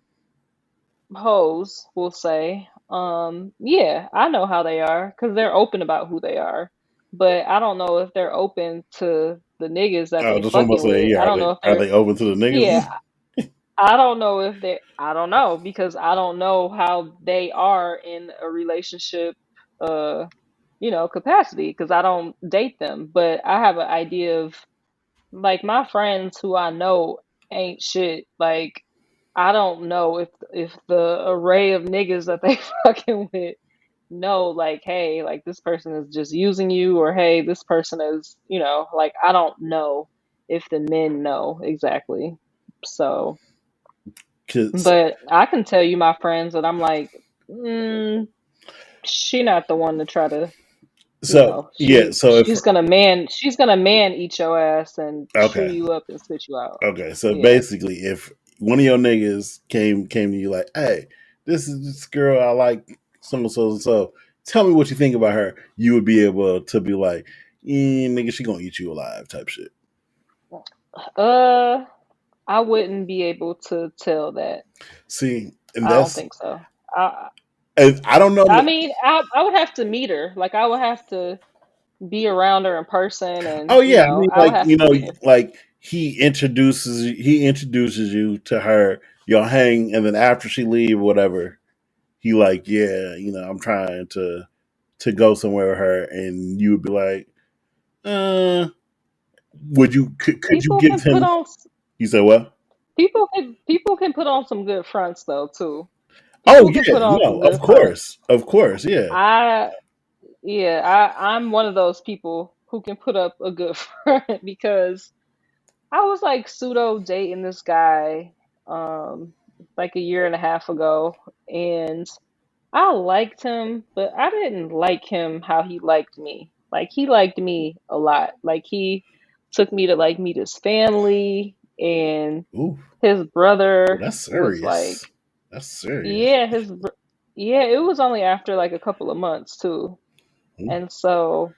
Speaker 2: hoes will say, yeah, I know how they are because they're open about who they are. But I don't know if they're open to the niggas that
Speaker 1: I
Speaker 2: they
Speaker 1: just almost
Speaker 2: fucking
Speaker 1: say,
Speaker 2: with.
Speaker 1: yeah,
Speaker 2: I don't know if
Speaker 1: are
Speaker 2: they're,
Speaker 1: they open to the
Speaker 2: yeah,
Speaker 1: niggas?
Speaker 2: I don't know if they, I don't know because I don't know how they are in a relationship, uh, capacity because I don't date them. But I have an idea of, like, my friends who I know ain't shit. Like, I don't know if the array of niggas that they fucking with know, like, hey, like this person is just using you, or hey, this person is, like, I don't know if the men know exactly. So,
Speaker 1: Cause
Speaker 2: but I can tell you my friends that I'm like, mm, she not the one to try to,
Speaker 1: so yeah, so if
Speaker 2: she's gonna man eat your ass and chew
Speaker 1: okay,
Speaker 2: you up and spit you out.
Speaker 1: okay, so
Speaker 2: Yeah.
Speaker 1: basically, if one of your niggas came to you like, hey, this is this girl I like, so and so and so. Tell me what you think about her. You would be able to be like, nigga, she gonna eat you alive, type shit.
Speaker 2: Uh, I wouldn't be able to tell that.
Speaker 1: See, and
Speaker 2: I don't
Speaker 1: that's
Speaker 2: think so. I
Speaker 1: and I don't know.
Speaker 2: I mean, I would have to meet her. Like, I would have to be around her in person, and
Speaker 1: Oh yeah, I mean,
Speaker 2: I would
Speaker 1: like
Speaker 2: have to meet her.
Speaker 1: like he introduces you to her. You'll hang, and then after she leave, or whatever, he like, yeah, I'm trying to go somewhere with her, and you would be like, uh, could you
Speaker 2: People
Speaker 1: give
Speaker 2: can put
Speaker 1: him?
Speaker 2: on
Speaker 1: You said what?
Speaker 2: people can put on some good fronts though too.
Speaker 1: Oh
Speaker 2: People can
Speaker 1: yeah,
Speaker 2: put on some
Speaker 1: no,
Speaker 2: good fronts.
Speaker 1: of course, yeah.
Speaker 2: I Yeah, I'm one of those people who can put up a good front because I was like pseudo dating this guy like a year and a half ago, and I liked him, but I didn't like him how he liked me. Like, he liked me a lot. Like, he took me to like meet his family, and
Speaker 1: Ooh,
Speaker 2: his brother
Speaker 1: that's
Speaker 2: was
Speaker 1: serious.
Speaker 2: like,
Speaker 1: That's serious.
Speaker 2: yeah, yeah, it was only after like a couple of months too.
Speaker 1: Ooh.
Speaker 2: And so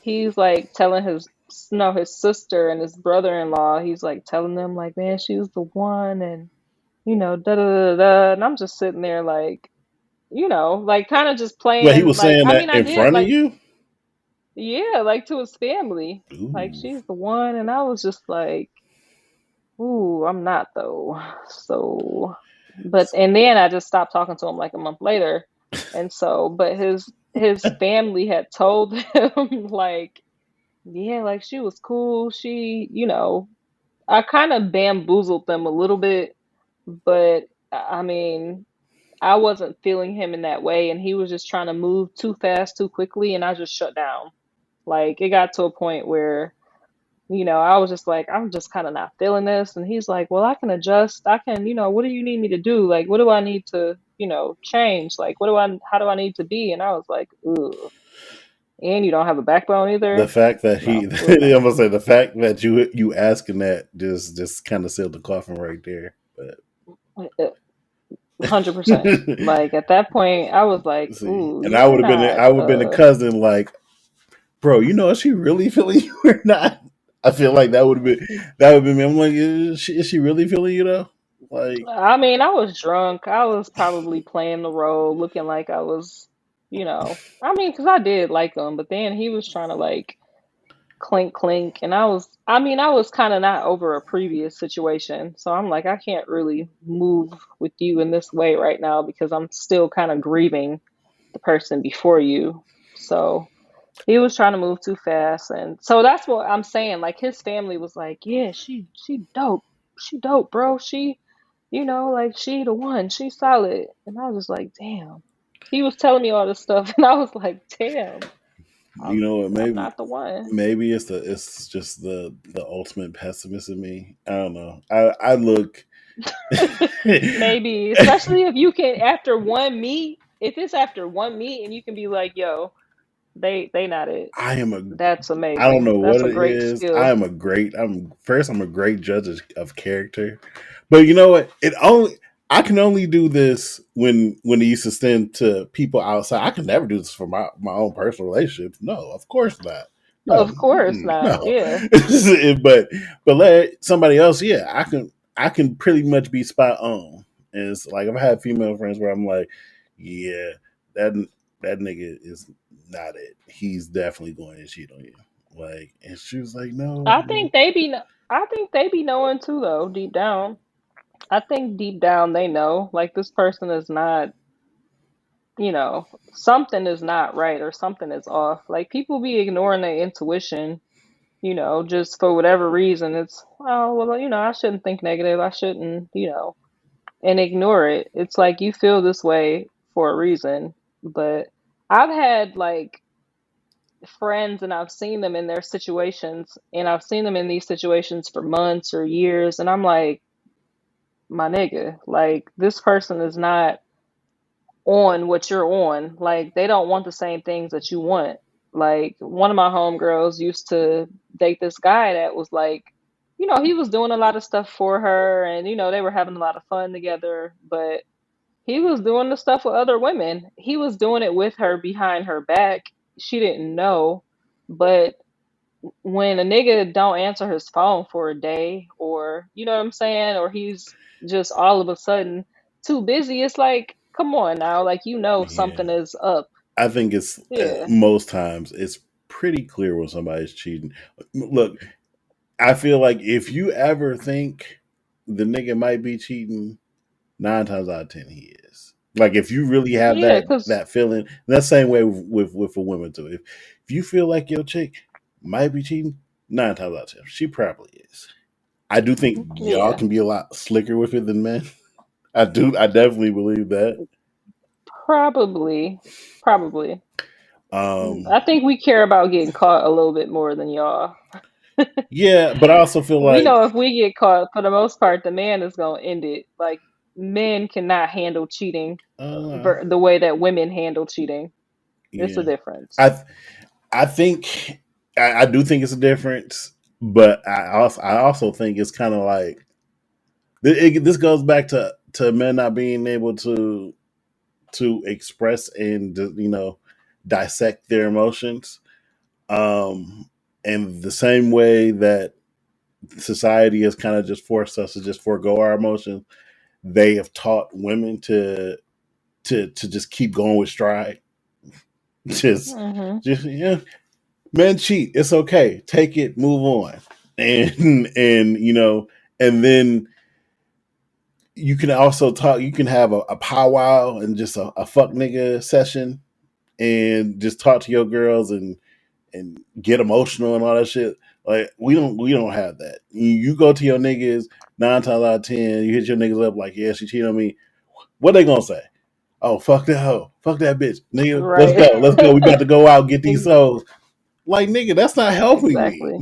Speaker 2: he's like telling his no, his sister and his brother-in-law, he's like telling them like, man, she was the one, and da da da da. And I'm just sitting there like, like kind of just
Speaker 1: Well, he
Speaker 2: playing
Speaker 1: was
Speaker 2: like,
Speaker 1: saying
Speaker 2: I mean,
Speaker 1: that
Speaker 2: I
Speaker 1: in
Speaker 2: did
Speaker 1: front of
Speaker 2: like,
Speaker 1: you.
Speaker 2: yeah, like to his family, like
Speaker 1: Ooh.
Speaker 2: she's the one, and I was just like, ooh, I'm not though. So, but and then I just stopped talking to him like a month later, and so, but his family had told him like, yeah, like she was cool. I kind of bamboozled them a little bit, but I mean, I wasn't feeling him in that way, and he was just trying to move too fast, too quickly, and I just shut down. Like it got to a point where, I was just like, I'm just kind of not feeling this. And he's like, well, I can adjust. I can, what do you need me to do? Like, what do I need to, change? Like, how do I need to be? And I was like, ugh. And you don't have a backbone
Speaker 1: The
Speaker 2: either?
Speaker 1: fact that
Speaker 2: No,
Speaker 1: he,
Speaker 2: we're
Speaker 1: I'm
Speaker 2: not.
Speaker 1: gonna say the fact that you asking that just kind of sealed the coffin right there. But
Speaker 2: 100%. Like at that point, I was like,
Speaker 1: see,
Speaker 2: ooh,
Speaker 1: and
Speaker 2: you're not,
Speaker 1: I would have been a cousin like, bro, is she really feeling you or not? I feel like that would have been me. I'm like, is she really feeling you though? Like,
Speaker 2: I mean, I was drunk. I was probably playing the role, looking like I was, I mean, because I did like him, but then he was trying to like clink clink, and I was kind of not over a previous situation, so I'm like, I can't really move with you in this way right now because I'm still kind of grieving the person before you. So he was trying to move too fast, and so that's what I'm saying. Like his family was like, yeah, she dope, she dope, bro, she, like she the one, she's solid. And I was just like, damn. He was telling me all this stuff, and I was like, damn,
Speaker 1: you know what?
Speaker 2: I'm not the one.
Speaker 1: Maybe it's just the ultimate pessimist in me. I don't know. I look.
Speaker 2: Maybe, especially if you can after one meet, if it's after one meet and you can be like, yo, they not it.
Speaker 1: I am a
Speaker 2: That's
Speaker 1: I don't
Speaker 2: amazing.
Speaker 1: know what
Speaker 2: That's a
Speaker 1: it
Speaker 2: great
Speaker 1: is. I
Speaker 2: skill.
Speaker 1: am a great. I'm a great judge of character, but you know what? I can only do this when it used to send to people outside. I can never do this for my own personal relationships. No, of course not. No,
Speaker 2: Of course not.
Speaker 1: no.
Speaker 2: Yeah.
Speaker 1: but let somebody else. Yeah, I can pretty much be spot on. And it's like I've had female friends where I'm like, yeah, that that nigga is not it. He's definitely going to cheat on you. Like, and she was like, no.
Speaker 2: I think they be I think they be knowing too though, deep down. I think deep down they know like this person is not, something is not right or something is off. Like people be ignoring their intuition, just for whatever reason. It's, oh, well, I shouldn't think negative. I shouldn't, and ignore it. It's like you feel this way for a reason. But I've had like friends and I've seen them in their situations, and I've seen them in these situations for months or years, and I'm like, my nigga, like this person is not on what you're on. Like they don't want the same things that you want. Like one of my homegirls used to date this guy that was like, he was doing a lot of stuff for her, and they were having a lot of fun together, but he was doing the stuff with other women. He was doing it with her behind her back. She didn't know, but when a nigga don't answer his phone for a day, or you know what I'm saying, or he's just all of a sudden too busy, it's like, come on now, like
Speaker 1: Yeah,
Speaker 2: something is up.
Speaker 1: I think it's
Speaker 2: Yeah.
Speaker 1: most times it's pretty clear when somebody's cheating. Look, I feel like if you ever think the nigga might be cheating, 9 times out of 10 he is. Like if you really have
Speaker 2: Yeah,
Speaker 1: that
Speaker 2: cuz
Speaker 1: that feeling, that same way with a woman too. If you feel like your chick might be cheating, 9 times out of 10 she probably is. I do think y'all
Speaker 2: yeah,
Speaker 1: can be a lot slicker with it than men. I do. I definitely believe that.
Speaker 2: probably, probably.
Speaker 1: Um,
Speaker 2: I think we care about getting caught a little bit more than y'all.
Speaker 1: yeah, but I also feel
Speaker 2: We
Speaker 1: like
Speaker 2: know if we get caught, for the most part, the man is going to end it. Like, men cannot handle cheating
Speaker 1: uh,
Speaker 2: the way that women handle cheating. It's a
Speaker 1: yeah,
Speaker 2: difference.
Speaker 1: I I think I do think it's a difference. but I also think it's kind of like this goes back to men not being able to express and dissect their emotions. And the same way that society has kind of just forced us to just forego our emotions, they have taught women to just keep going with stride. just
Speaker 2: Mhm.
Speaker 1: just yeah, men cheat. It's okay. Take it. Move on. And and then you can also talk. You can have a powwow and just a fuck nigga session, and just talk to your girls and get emotional and all that shit. Like we don't have that. You go to your niggas 9 times out of 10, you hit your niggas up like, yeah, she cheated on me. What they gonna say? Oh, fuck that hoe, fuck that bitch, nigga. Let's
Speaker 2: Right.
Speaker 1: go, let's go. We about to go out and get these souls. Like, nigga, that's not helping me.
Speaker 2: Exactly.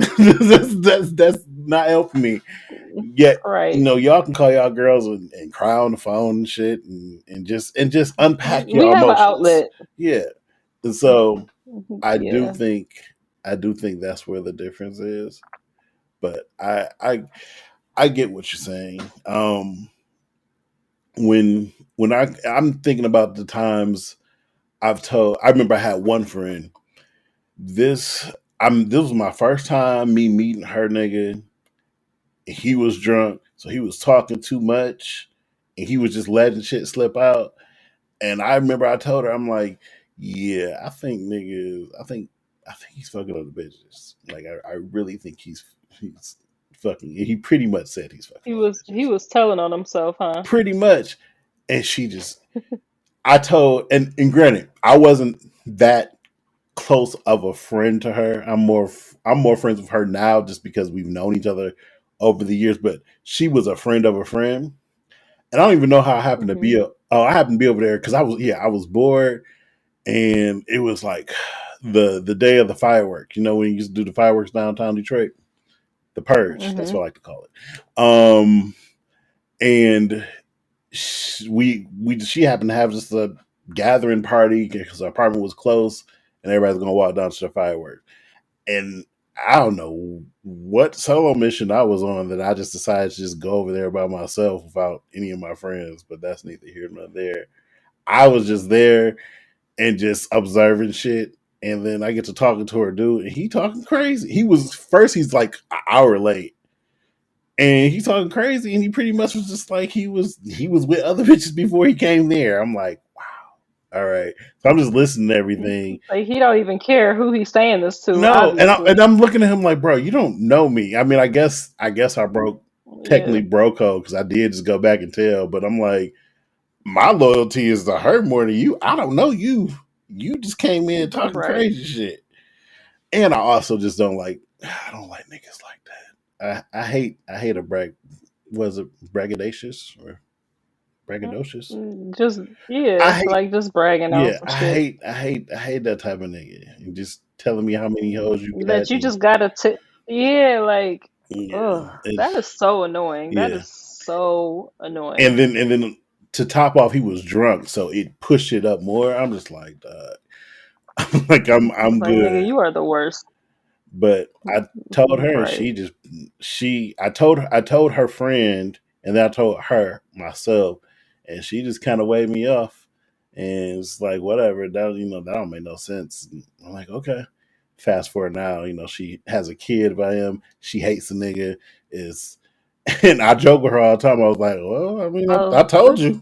Speaker 1: that's not helping me. Yet,
Speaker 2: Right.
Speaker 1: y'all can call y'all girls and cry on the phone and shit, and just unpack
Speaker 2: We
Speaker 1: your
Speaker 2: have an
Speaker 1: emotions.
Speaker 2: outlet.
Speaker 1: Yeah. And so I do
Speaker 2: Yeah.
Speaker 1: think I do think that's where the difference is. But I get what you're saying. When I'm thinking about the times I remember I had one friend. This was my first time me meeting her nigga. He was drunk, so he was talking too much, and he was just letting shit slip out. And I remember I told her, I'm like, yeah, I think niggas, I think he's fucking other bitches. Like, I really think he's fucking. He pretty much said he's fucking other
Speaker 2: He
Speaker 1: bitches,
Speaker 2: was telling on himself, huh?
Speaker 1: pretty much. And she just, I told, and granted, I wasn't that close of a friend to her. I'm more friends with her now just because we've known each other over the years. But she was a friend of a friend, and I don't even know how I happened to be.
Speaker 2: Mhm.
Speaker 1: I happened to be over there because I was bored, and it was like the day of the fireworks. You know when you used to do the fireworks downtown Detroit, the purge. That's what
Speaker 2: Mhm.
Speaker 1: I like to call it. And she happened to have just a gathering party because our apartment was close, and everybody's gonna walk down to the fireworks. And I don't know what solo mission I was on that I just decided to just go over there by myself without any of my friends. But that's neither here nor there. I was just there and just observing shit. And then I get to talking to her dude, and he talking crazy. He's like an hour late, and he talking crazy, and he pretty much was just like he was with other bitches before he came there. I'm like, wow, all right. So I'm just listening to everything.
Speaker 2: Like he don't even care who he's saying this to,
Speaker 1: No, and I, and
Speaker 2: obviously.
Speaker 1: I'm looking at him like, bro, you don't know me. I mean, I guess I broke technically
Speaker 2: Yeah.
Speaker 1: bro code because I did just go back and tell, but I'm like, my loyalty is to her more than you. I don't know you. You just came in talking
Speaker 2: Right.
Speaker 1: crazy shit. And I also just don't like I don't like niggas like that. I hate a was it braggadocious or braggadocious?
Speaker 2: Just
Speaker 1: I
Speaker 2: yeah,
Speaker 1: hate
Speaker 2: like just bragging on
Speaker 1: yeah,
Speaker 2: some
Speaker 1: I
Speaker 2: shit
Speaker 1: hate I hate I hate that type of nigga. And just telling me how many hoes you got
Speaker 2: that you
Speaker 1: and
Speaker 2: just gotta yeah, like
Speaker 1: yeah.
Speaker 2: ugh, that is so annoying. That
Speaker 1: Yeah.
Speaker 2: is so annoying.
Speaker 1: And then to top off, he was drunk, so it pushed it up more. I'm just like, like I'm
Speaker 2: It's like nigga,
Speaker 1: good.
Speaker 2: you are the worst.
Speaker 1: But I told her, and
Speaker 2: Right.
Speaker 1: I told her friend, and then I told her myself, and she just kind of waved me off, and it's like whatever. That don't make no sense. And I'm like, okay. Fast forward now, she has a kid by him. She hates the nigga. Is And I joke with her all the time. I was like, well, I mean, I
Speaker 2: Oh,
Speaker 1: told you,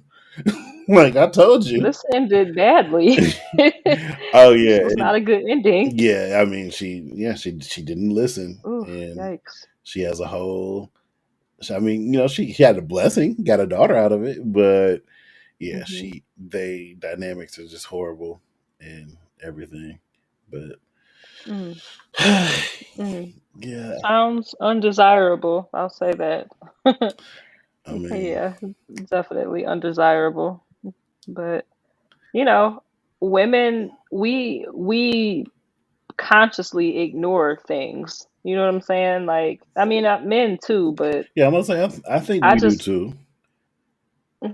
Speaker 1: like I told you.
Speaker 2: this ended badly.
Speaker 1: Oh
Speaker 2: This
Speaker 1: yeah,
Speaker 2: was not a good ending.
Speaker 1: yeah. I mean, she didn't listen,
Speaker 2: Ooh,
Speaker 1: and
Speaker 2: yikes.
Speaker 1: she has a whole. I mean, she had a blessing, got a daughter out of it, but yeah,
Speaker 2: Hmm.
Speaker 1: they dynamics are just horrible and everything. But
Speaker 2: Mm, mm.
Speaker 1: yeah,
Speaker 2: Sounds undesirable. I'll say that.
Speaker 1: I mean,
Speaker 2: Yeah, definitely undesirable. But you know, women, we consciously ignore things. You know what I'm saying? Like, I mean, men too, but
Speaker 1: yeah, I'm gonna say I think
Speaker 2: I
Speaker 1: we do
Speaker 2: just,
Speaker 1: too.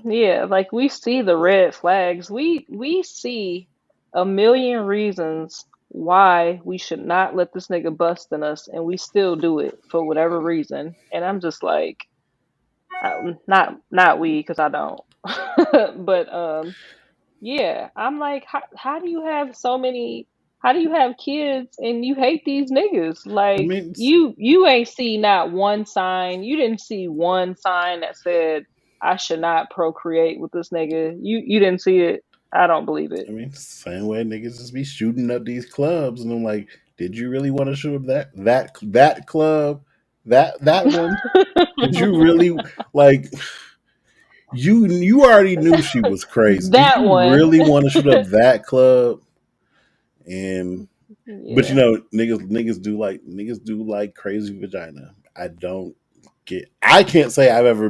Speaker 2: yeah, like we see the red flags. We see a million reasons why we should not let this nigga bust in us, and we still do it for whatever reason. And I'm just like, not we, because I don't. But yeah, I'm like, how do you have so many? How do you have kids and you hate these niggas?
Speaker 1: I
Speaker 2: Like
Speaker 1: mean,
Speaker 2: you ain't see not one sign. You didn't see one sign that said I should not procreate with this nigga. You didn't see it. I don't believe it.
Speaker 1: same way niggas just be shooting up these clubs, and I'm like, did you really want to shoot up that club, that one? Did you really like? You already knew she was crazy. Did
Speaker 2: That
Speaker 1: you
Speaker 2: one.
Speaker 1: really want to shoot up that club? And but
Speaker 2: Yeah.
Speaker 1: niggas do like crazy vagina. I can't say I've ever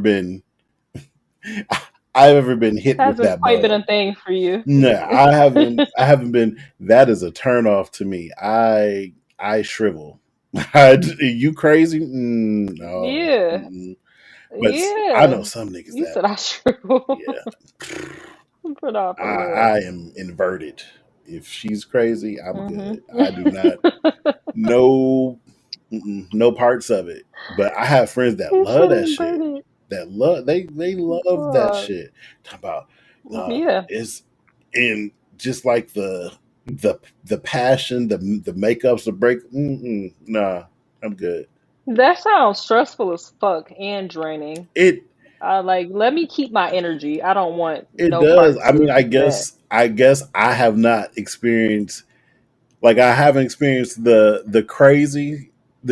Speaker 1: been hit with
Speaker 2: Hasn't
Speaker 1: that
Speaker 2: quite been
Speaker 1: bug.
Speaker 2: a thing for you.
Speaker 1: No, I haven't been. That is a turn off to me. I shrivel. You crazy? No.
Speaker 2: Yeah.
Speaker 1: Mm-mm. But I know
Speaker 2: Yeah.
Speaker 1: some niggas
Speaker 2: You
Speaker 1: that,
Speaker 2: said I shrivel.
Speaker 1: yeah,
Speaker 2: Put off for real.
Speaker 1: I am inverted. If she's crazy, I'm
Speaker 2: Hmm.
Speaker 1: good. I do not no no parts of it. But I have friends that
Speaker 2: You
Speaker 1: love
Speaker 2: said
Speaker 1: that shit.
Speaker 2: inverted.
Speaker 1: That love they love that
Speaker 2: Uh,
Speaker 1: shit. Talk about
Speaker 2: yeah.
Speaker 1: it's and just like the passion, the makeups, the break. Nah, I'm good.
Speaker 2: That sounds stressful as fuck and draining.
Speaker 1: It
Speaker 2: Like, let me keep my energy. I don't want
Speaker 1: it
Speaker 2: no
Speaker 1: does. I
Speaker 2: parts
Speaker 1: mean,
Speaker 2: of that.
Speaker 1: I guess I have not experienced like I haven't experienced the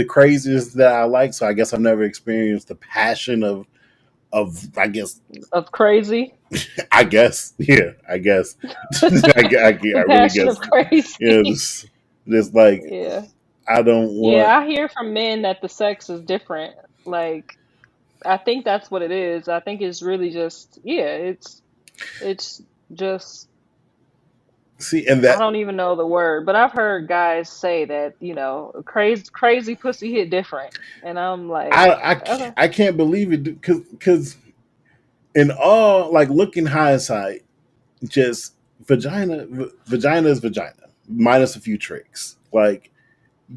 Speaker 1: craziest that I like. So I guess I've never experienced the passion of
Speaker 2: Of crazy.
Speaker 1: I guess yeah I guess I
Speaker 2: The
Speaker 1: really
Speaker 2: passion of
Speaker 1: guess yeah
Speaker 2: crazy.
Speaker 1: just like
Speaker 2: Yeah.
Speaker 1: I don't
Speaker 2: Yeah,
Speaker 1: want
Speaker 2: I hear from men that the sex is different. Like, I think that's what it is. I think it's really just, yeah, it's just,
Speaker 1: see and
Speaker 2: I
Speaker 1: that
Speaker 2: don't even know the word, but I've heard guys say that, crazy pussy hit different. And I'm like, okay.
Speaker 1: I can't believe it because in all like looking hindsight just vagina is vagina minus a few tricks like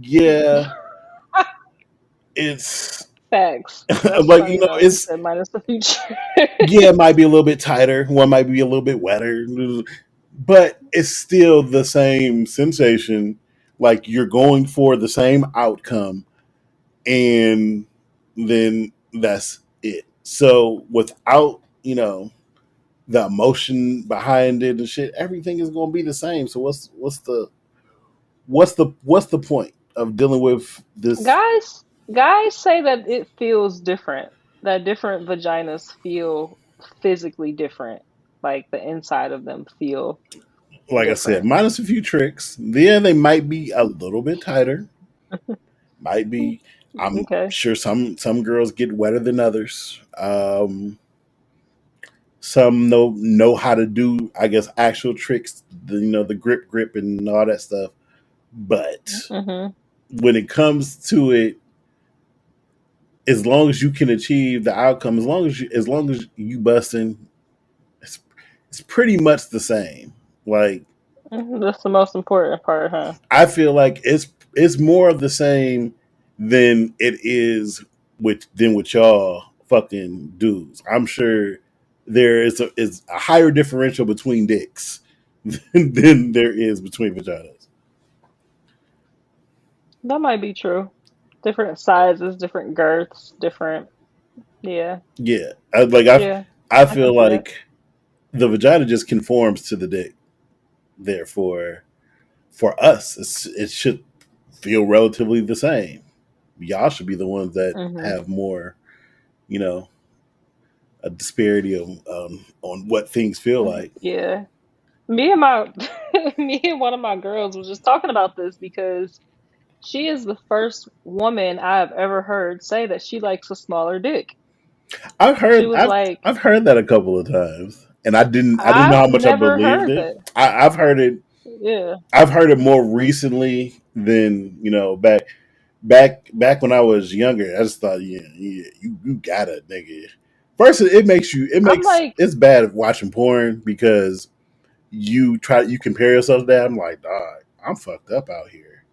Speaker 1: yeah it's
Speaker 2: Facts. That's
Speaker 1: like
Speaker 2: funny though. You
Speaker 1: it's
Speaker 2: said minus the future.
Speaker 1: yeah it might be a little bit tighter one might be a little bit wetter but it's still the same sensation like you're going for the same outcome and then that's it so without the emotion behind it and shit everything is going to be the same so what's the point of dealing with this
Speaker 2: guys guys say that it feels different. That different vaginas feel physically different. Like the inside of them feel
Speaker 1: like I said
Speaker 2: different.
Speaker 1: minus a few tricks yeah they might be a little bit tighter might be I'm
Speaker 2: Okay.
Speaker 1: sure some girls get wetter than others some know how to do I guess actual tricks the grip and all that stuff but
Speaker 2: Mhm.
Speaker 1: when it comes to it as long as you can achieve the outcome as long as you busting it's, it's pretty much the same like
Speaker 2: That's the most important part, huh?
Speaker 1: I feel like it's more of the same than it is with y'all fucking dudes. I'm sure there is a higher differential between dicks than there is between vaginas.
Speaker 2: That might be true. Different sizes, different girths, different. Yeah.
Speaker 1: Yeah,
Speaker 2: Yeah.
Speaker 1: I
Speaker 2: I can
Speaker 1: feel
Speaker 2: see that.
Speaker 1: like the vagina just conforms to the dick. Therefore, for us, it should feel relatively the same. Y'all should be the ones that
Speaker 2: Mhm.
Speaker 1: have more, you know, a disparity of on what things feel like.
Speaker 2: Yeah. Me and my me and one of my girls was just talking about this because she is the first woman I've ever heard say that she likes a smaller dick. She was like,
Speaker 1: I've heard that a couple of times, and I didn't know
Speaker 2: I've
Speaker 1: how much I
Speaker 2: never
Speaker 1: believed
Speaker 2: heard
Speaker 1: it.
Speaker 2: that.
Speaker 1: I've heard it
Speaker 2: Yeah.
Speaker 1: I've heard it more recently than back when I was younger. I just thought you got it, nigga. First,
Speaker 2: I'm like,
Speaker 1: it's bad watching porn because you compare yourself to that. I'm like, dog. I'm fucked up out here.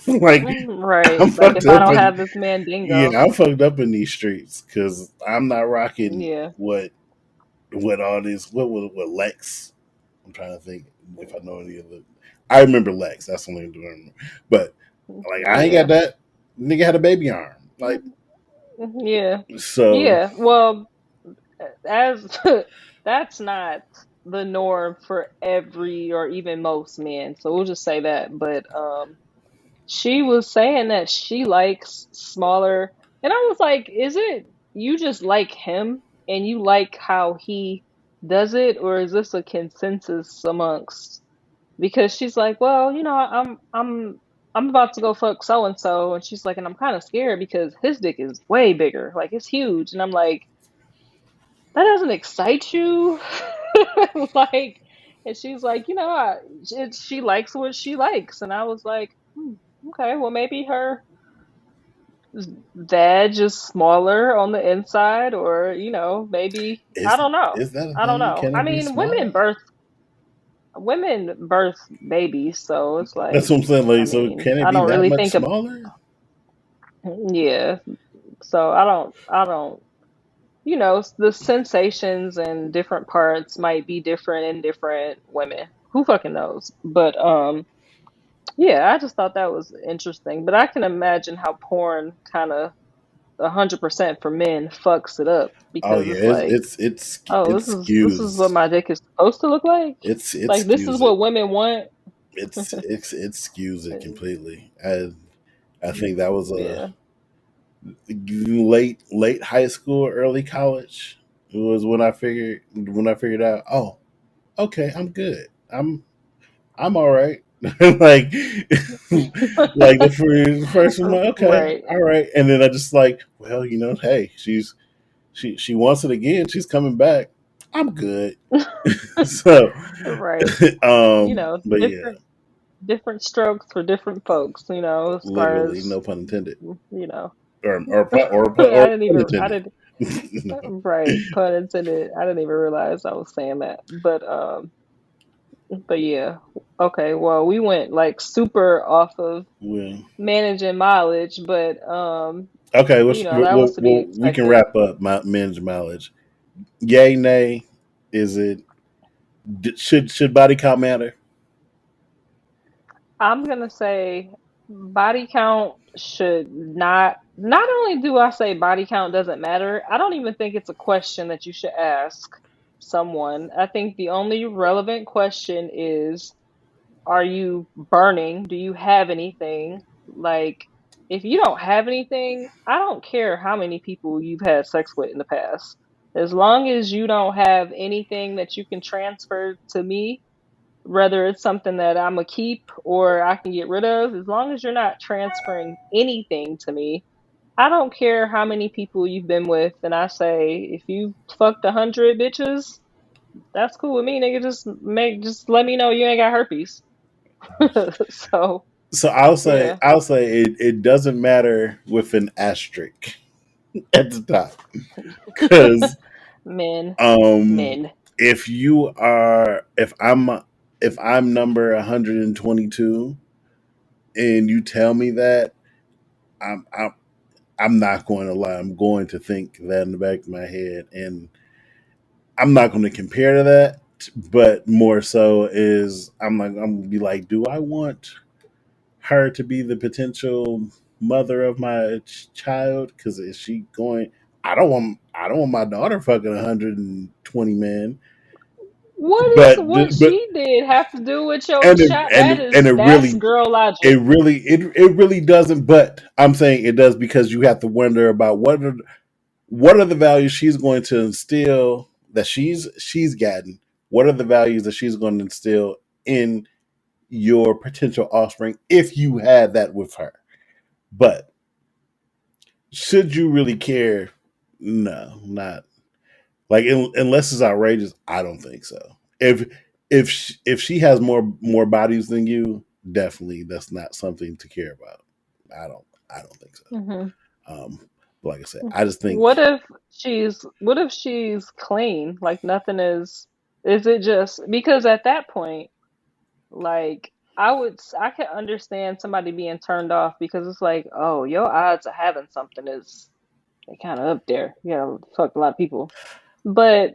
Speaker 1: Like
Speaker 2: Right.
Speaker 1: I'm
Speaker 2: Like
Speaker 1: fucked
Speaker 2: if I
Speaker 1: up
Speaker 2: don't
Speaker 1: in
Speaker 2: have this man dingo.
Speaker 1: yeah, I'm fucked up in these streets because I'm not rocking
Speaker 2: Yeah.
Speaker 1: what all this what Lex. I'm trying to think if I know any of the. I remember Lex. That's the only thing I remember. But like I ain't got
Speaker 2: Yeah.
Speaker 1: that. Nigga had a baby arm. Like
Speaker 2: Yeah.
Speaker 1: so.
Speaker 2: Yeah. Well, as that's not the norm for every or even most men. So we'll just say that. But she was saying that she likes smaller, and I was like, is it you just like him and you like how he does it, or is this a consensus amongst? Because she's like, well, I'm about to go fuck so and so, and she's like, and I'm kind of scared because his dick is way bigger, like it's huge, and I'm like, that doesn't excite you, like, and she's like, she likes what she likes, and I was like, okay, well maybe her vag is smaller on the inside, or maybe I
Speaker 1: Is
Speaker 2: don't know.
Speaker 1: is that a
Speaker 2: I don't
Speaker 1: thing?
Speaker 2: know.
Speaker 1: Can
Speaker 2: I
Speaker 1: it be
Speaker 2: mean,
Speaker 1: smaller?
Speaker 2: women birth babies, so it's
Speaker 1: That's
Speaker 2: like,
Speaker 1: what I'm saying.
Speaker 2: I
Speaker 1: Like, so
Speaker 2: mean,
Speaker 1: can it
Speaker 2: I
Speaker 1: be
Speaker 2: don't
Speaker 1: that
Speaker 2: really
Speaker 1: much
Speaker 2: think of,
Speaker 1: smaller?
Speaker 2: yeah. So I don't. The sensations and different parts might be different in different women. Who fucking knows? But yeah, I just thought that was interesting. But I can imagine how porn kind of 100% for men fucks it up
Speaker 1: Oh
Speaker 2: because
Speaker 1: yeah,
Speaker 2: it's like, oh,
Speaker 1: it
Speaker 2: this is what
Speaker 1: skews
Speaker 2: my dick is supposed to look like.
Speaker 1: it
Speaker 2: Like this is
Speaker 1: skews it.
Speaker 2: what women want.
Speaker 1: It skews it completely. I think that was a
Speaker 2: Yeah.
Speaker 1: late high school, early college. It was when I figured out. Oh, okay, I'm good. I'm all right. Like like the first one, like, okay,
Speaker 2: Right.
Speaker 1: all right, and then I just like, well, hey, she wants it again. She's coming back. I'm good. So,
Speaker 2: Right.
Speaker 1: but yeah,
Speaker 2: Different strokes for different folks, as far
Speaker 1: literally,
Speaker 2: as,
Speaker 1: no pun intended,
Speaker 2: you know.
Speaker 1: or
Speaker 2: I didn't
Speaker 1: pun
Speaker 2: even I
Speaker 1: intended.
Speaker 2: didn't
Speaker 1: No,
Speaker 2: right, pun intended. I didn't even realize I was saying that. But yeah. Okay, well, we went like super off of
Speaker 1: well,
Speaker 2: managing mileage, but
Speaker 1: okay,
Speaker 2: that was to be
Speaker 1: we can
Speaker 2: expected.
Speaker 1: wrap up my men's mileage. Yay, nay. Is it should body count matter?
Speaker 2: I'm gonna say body count should not only do I say body count doesn't matter, I don't even think it's a question that you should ask someone. I think the only relevant question is, are you burning? Do you have anything? Like, if you don't have anything, I don't care how many people you've had sex with in the past. As long as you don't have anything that you can transfer to me, whether it's something that I'm a keep or I can get rid of, as long as you're not transferring anything to me, I don't care how many people you've been with. And I say, if you fucked 100 bitches, that's cool with me, nigga. Just let me know you ain't got herpes. So
Speaker 1: So
Speaker 2: yeah,
Speaker 1: I'll say it doesn't matter with an asterisk at the top because
Speaker 2: men,
Speaker 1: um
Speaker 2: men.
Speaker 1: if you are if I'm number 122 and you tell me that I'm I'm I'm not going to lie, I'm going to think that in the back of my head, and I'm not going to compare to that, but more so is I'm gonna be like, do I want her to be the potential mother of my child? Because is she going? I don't want my daughter fucking 120 men, but
Speaker 2: What she did have to do with your
Speaker 1: and
Speaker 2: shot? That's girl logic.
Speaker 1: it really doesn't. But I'm saying it does because you have to wonder about what are the values she's going to instill that she's gotten. What are the values that she's going to instill in your potential offspring if you had that with her? But should you really care? No, not like unless it's outrageous. I don't think so. If she has more bodies than you, definitely that's not something to care about. I don't think so.
Speaker 2: Hmm.
Speaker 1: But like I said, I just think
Speaker 2: What if she's clean? Like nothing is it just because at that point, like I can understand somebody being turned off because it's like, oh, your odds of having something is they kind of up there. You know, fuck a lot of people. But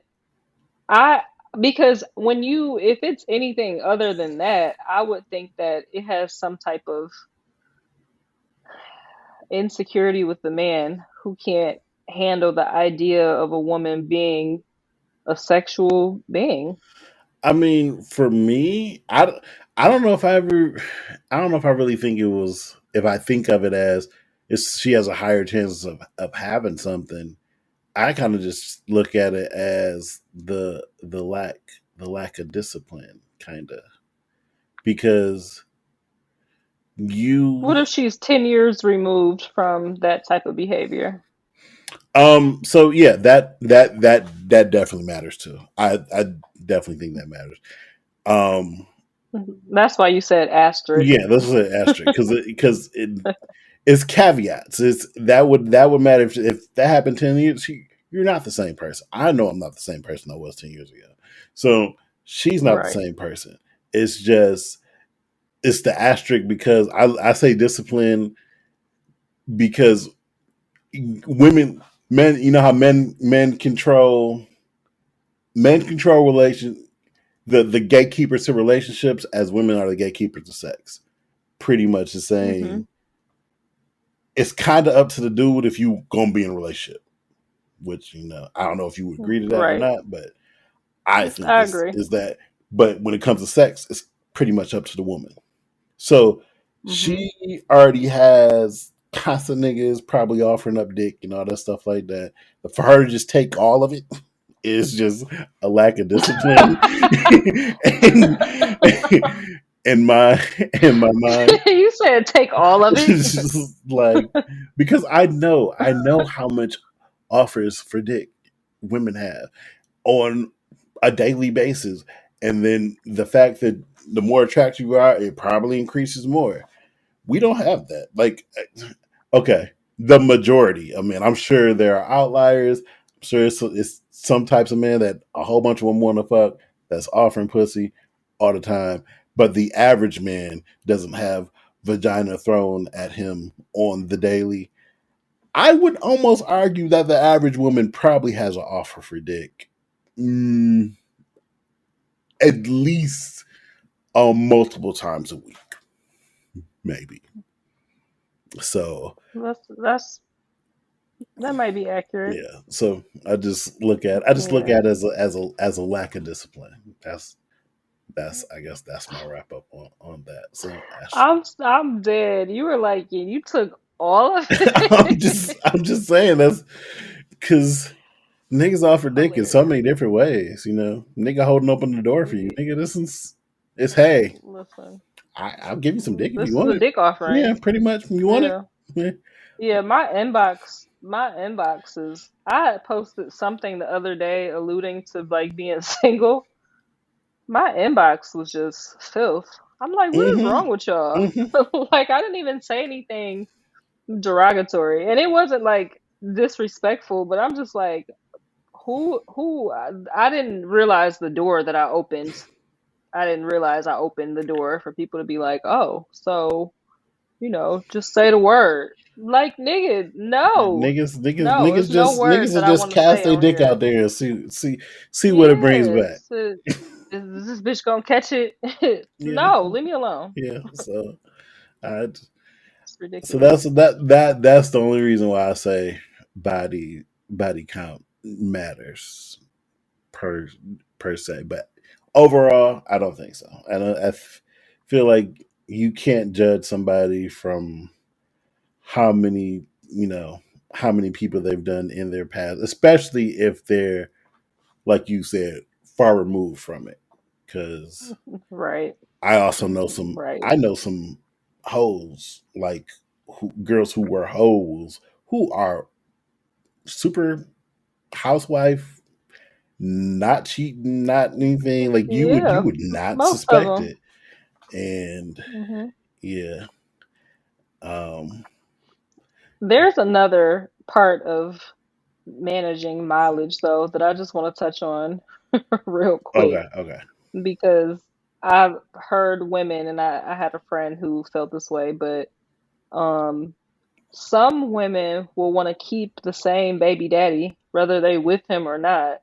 Speaker 2: I because when you if it's anything other than that, I would think that it has some type of insecurity with the man who can't handle the idea of a woman being a sexual being.
Speaker 1: I mean, for me, I don't know if I ever, I don't know if I really think it was, if I think of it as, is she has a higher chance of having something. I kind of just look at it as the lack of discipline, kind of, because you
Speaker 2: What if she's 10 years removed from that type of behavior?
Speaker 1: so yeah, that definitely matters too. I definitely think that matters. Um
Speaker 2: That's why you said asterisk.
Speaker 1: yeah, this is an asterisk because it's caveats. It's that would matter if that happened 10 years. You're not the same person. I know I'm not the same person I was 10 years ago. So she's not the
Speaker 2: Right.
Speaker 1: same person. It's just it's the asterisk because I say discipline because women men you know how men control relation the gatekeepers to relationships as women are the gatekeepers to sex. Pretty much the
Speaker 2: Hmm.
Speaker 1: same. It's kind of up to the dude if you gonna be in a relationship, which I don't know if you agree to that or
Speaker 2: Right.
Speaker 1: not, but I think
Speaker 2: I
Speaker 1: this
Speaker 2: agree.
Speaker 1: is that. But when it comes to sex, it's pretty much up to the woman. So
Speaker 2: Hmm.
Speaker 1: she already has constant niggas probably offering up dick and all that stuff like that. But for her to just take all of it is just a lack of discipline. and in my in my mind,
Speaker 2: You said take all of it.
Speaker 1: it's just like because I know how much offers for dick women have on a daily basis, and then the fact that the more attractive you are, it probably increases more. We don't have that. Like, okay, the majority. I mean, I'm sure there are outliers. I'm sure it's some types of men that a whole bunch of them want to fuck that's offering pussy all the time, but the average man doesn't have vagina thrown at him on the daily. I would almost argue that the average woman probably has an offer for dick. Mm, at least multiple times a week, maybe. So
Speaker 2: That might be accurate.
Speaker 1: yeah, so I just look
Speaker 2: Yeah.
Speaker 1: at it as a lack of discipline. That's I guess that's my wrap up on that. So Ashley,
Speaker 2: I'm dead. You were like, yeah, you took all of
Speaker 1: I'm
Speaker 2: it.
Speaker 1: just saying that's because niggas offer dick in so
Speaker 2: Hilarious.
Speaker 1: many different ways. Nigga holding open the door for you.
Speaker 2: Y-
Speaker 1: Nigga, this is it's hey,
Speaker 2: Listen,
Speaker 1: I'll give you some dick if you
Speaker 2: this is
Speaker 1: want
Speaker 2: a
Speaker 1: it.
Speaker 2: dick offering.
Speaker 1: Yeah, pretty much. You want it?
Speaker 2: Yeah.
Speaker 1: Yeah.
Speaker 2: Yeah, my inbox is I had posted something the other day alluding to like being single. My inbox was just filth. I'm like, what is
Speaker 1: Mm-hmm.
Speaker 2: wrong with y'all?
Speaker 1: Mm-hmm.
Speaker 2: Like I didn't even say anything derogatory. And it wasn't like disrespectful, but I'm just like, I didn't realize the door that I opened. I didn't realize I opened the door for people to be like, "Oh, so just say the word." Like, nigga, no, no, there's no words
Speaker 1: Niggas
Speaker 2: that
Speaker 1: will
Speaker 2: I
Speaker 1: just
Speaker 2: want to
Speaker 1: cast
Speaker 2: say
Speaker 1: their
Speaker 2: on
Speaker 1: dick out
Speaker 2: here.
Speaker 1: there and see what it brings back.
Speaker 2: Yes, is this bitch gonna catch it?
Speaker 1: Yeah,
Speaker 2: No, leave me alone.
Speaker 1: yeah. So I
Speaker 2: It's
Speaker 1: so
Speaker 2: ridiculous.
Speaker 1: that's the only reason why I say body count matters per per se, but overall, I don't think so. Feel like you can't judge somebody from how many how many people they've done in their past, especially if they're like you said far removed from it. Because
Speaker 2: Right,
Speaker 1: I also know some
Speaker 2: right.
Speaker 1: I know some hoes like girls who were hoes who are super housewife, not cheating, not anything. Like you
Speaker 2: Yeah,
Speaker 1: would not
Speaker 2: most of
Speaker 1: suspect
Speaker 2: them.
Speaker 1: it. And
Speaker 2: Hmm.
Speaker 1: yeah, um,
Speaker 2: There's another part of managing mileage though that I just want to touch on real quick
Speaker 1: okay, okay.
Speaker 2: because I've heard women, and I had a friend who felt this way, but um, some women will want to keep the same baby daddy, whether they with him or not,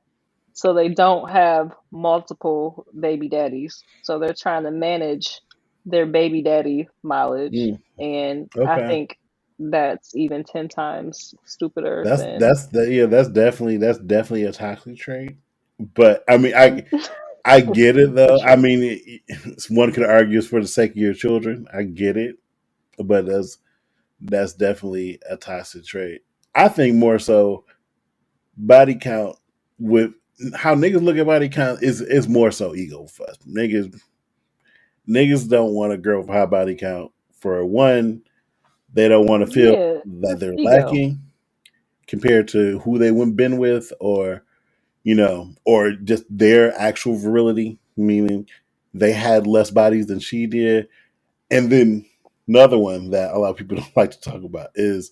Speaker 2: so they don't have multiple baby daddies. So they're trying to manage their baby daddy mileage,
Speaker 1: Mm,
Speaker 2: and I
Speaker 1: okay.
Speaker 2: think that's even 10 times stupider than
Speaker 1: That's definitely a toxic trait. But I mean, I get it
Speaker 2: for
Speaker 1: though. I
Speaker 2: sure.
Speaker 1: mean, one could argue it's for the sake of your children. I get it, but that's definitely a toxic trait. I think more so body count with how niggas look at body count is more so ego fuss. Niggas don't want a girl with high body count. For one, they don't want to feel
Speaker 2: Yeah,
Speaker 1: that
Speaker 2: it's
Speaker 1: they're
Speaker 2: ego.
Speaker 1: lacking compared to who they would been with, or or just their actual virility, meaning they had less bodies than she did. And then another one that a lot of people don't like to talk about is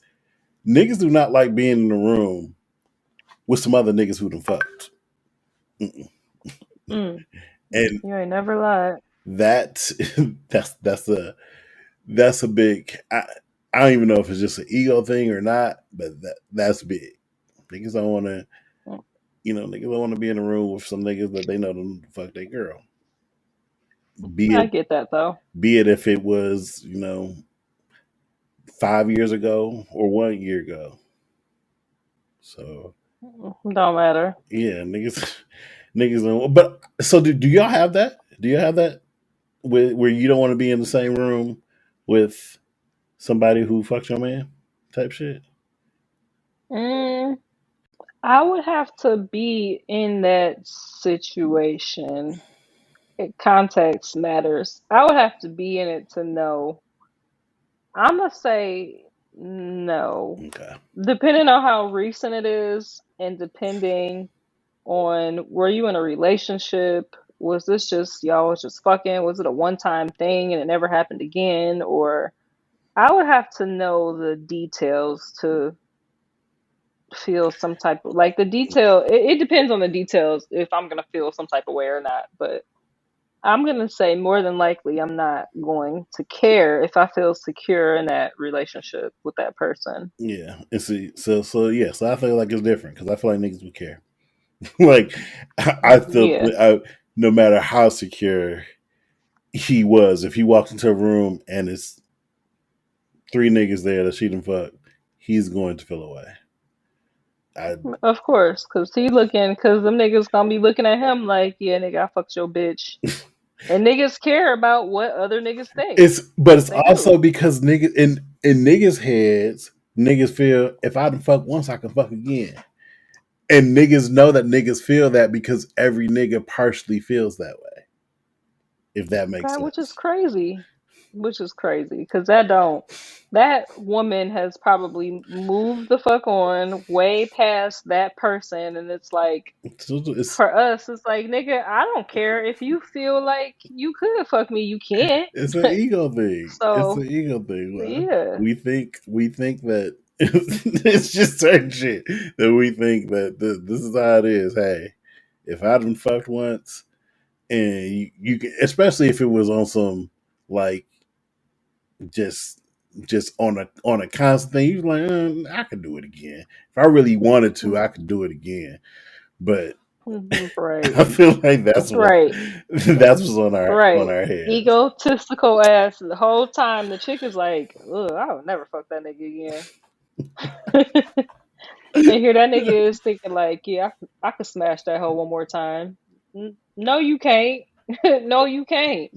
Speaker 1: niggas do not like being in the room with some other niggas who done fucked. Mm-mm.
Speaker 2: Mm,
Speaker 1: And
Speaker 2: you ain't never lied.
Speaker 1: that that's a big. I don't even know if it's just an ego thing or not, but that's big. Niggas don't want to,
Speaker 2: Mm,
Speaker 1: niggas don't want to be in a room with some niggas that they know them fuck their girl. Be
Speaker 2: I
Speaker 1: it
Speaker 2: get that though.
Speaker 1: be it if it was 5 years ago or 1 year ago. So
Speaker 2: Don't matter.
Speaker 1: yeah, niggas, niggas. But so do y'all have that? Do you have that where you don't want to be in the same room with somebody who fucks your man type shit?
Speaker 2: Mm, I would have to be in that situation. Context matters. I would have to be in it to know. I'm gonna say no.
Speaker 1: Okay.
Speaker 2: Depending on how recent it is, and depending on, were you in a relationship? Was this just y'all was just fucking? Was it a one time thing and it never happened again? Or I would have to know the details to feel some type of, like, the detail. It depends on the details if I'm gonna feel some type of way or not. But I'm gonna say more than likely I'm not going to care if I feel secure in that relationship with that person.
Speaker 1: Yeah. And see, so yeah, so I feel like it's different because I feel like niggas would care. Like I still,
Speaker 2: Yeah,
Speaker 1: no matter how secure he was, if he walks into a room and it's three niggas there that she done fuck, he's going to feel away. I
Speaker 2: of course, cause them niggas gonna be looking at him like, yeah, nigga, I fucked your bitch, and niggas care about what other niggas think.
Speaker 1: but it's
Speaker 2: They do.
Speaker 1: also because niggas in niggas heads, niggas feel if I done fuck once, I can fuck again. And niggas know that niggas feel that because every nigga partially feels that way. If that makes
Speaker 2: That, which is
Speaker 1: sense.
Speaker 2: crazy, because that woman has probably moved the fuck on way past that person, and it's like,
Speaker 1: It's
Speaker 2: for us, it's like, nigga, I don't care if you feel like you could fuck me, you can't.
Speaker 1: it's an ego thing. It's an
Speaker 2: So
Speaker 1: ego thing.
Speaker 2: yeah,
Speaker 1: We think that it's just certain shit that we think that this is how it is. Hey, if I done fucked once, and you can, especially if it was on some like just on a constant thing, you're like, I could do it again. If I really wanted to, I could do it again. But
Speaker 2: right,
Speaker 1: I feel like
Speaker 2: right,
Speaker 1: that's what's on
Speaker 2: right.
Speaker 1: our heads.
Speaker 2: Egotistical ass the whole time. The chick is like, ugh, I would never fuck that nigga again. And here that nigga is thinking like, yeah, I could smash that hoe one more time. No, you can't. No, you can't.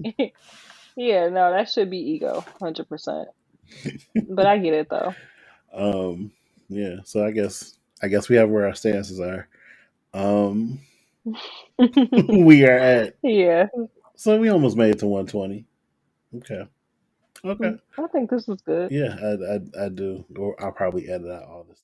Speaker 2: Yeah, no, that should be ego, 100%. But I get it though.
Speaker 1: Um, yeah. So I guess we have where our stances are. Um, we are at
Speaker 2: Yeah,
Speaker 1: so we almost made it to 120. Okay. Okay.
Speaker 2: I think this is good.
Speaker 1: Yeah, I do. Or I'll probably edit out all this.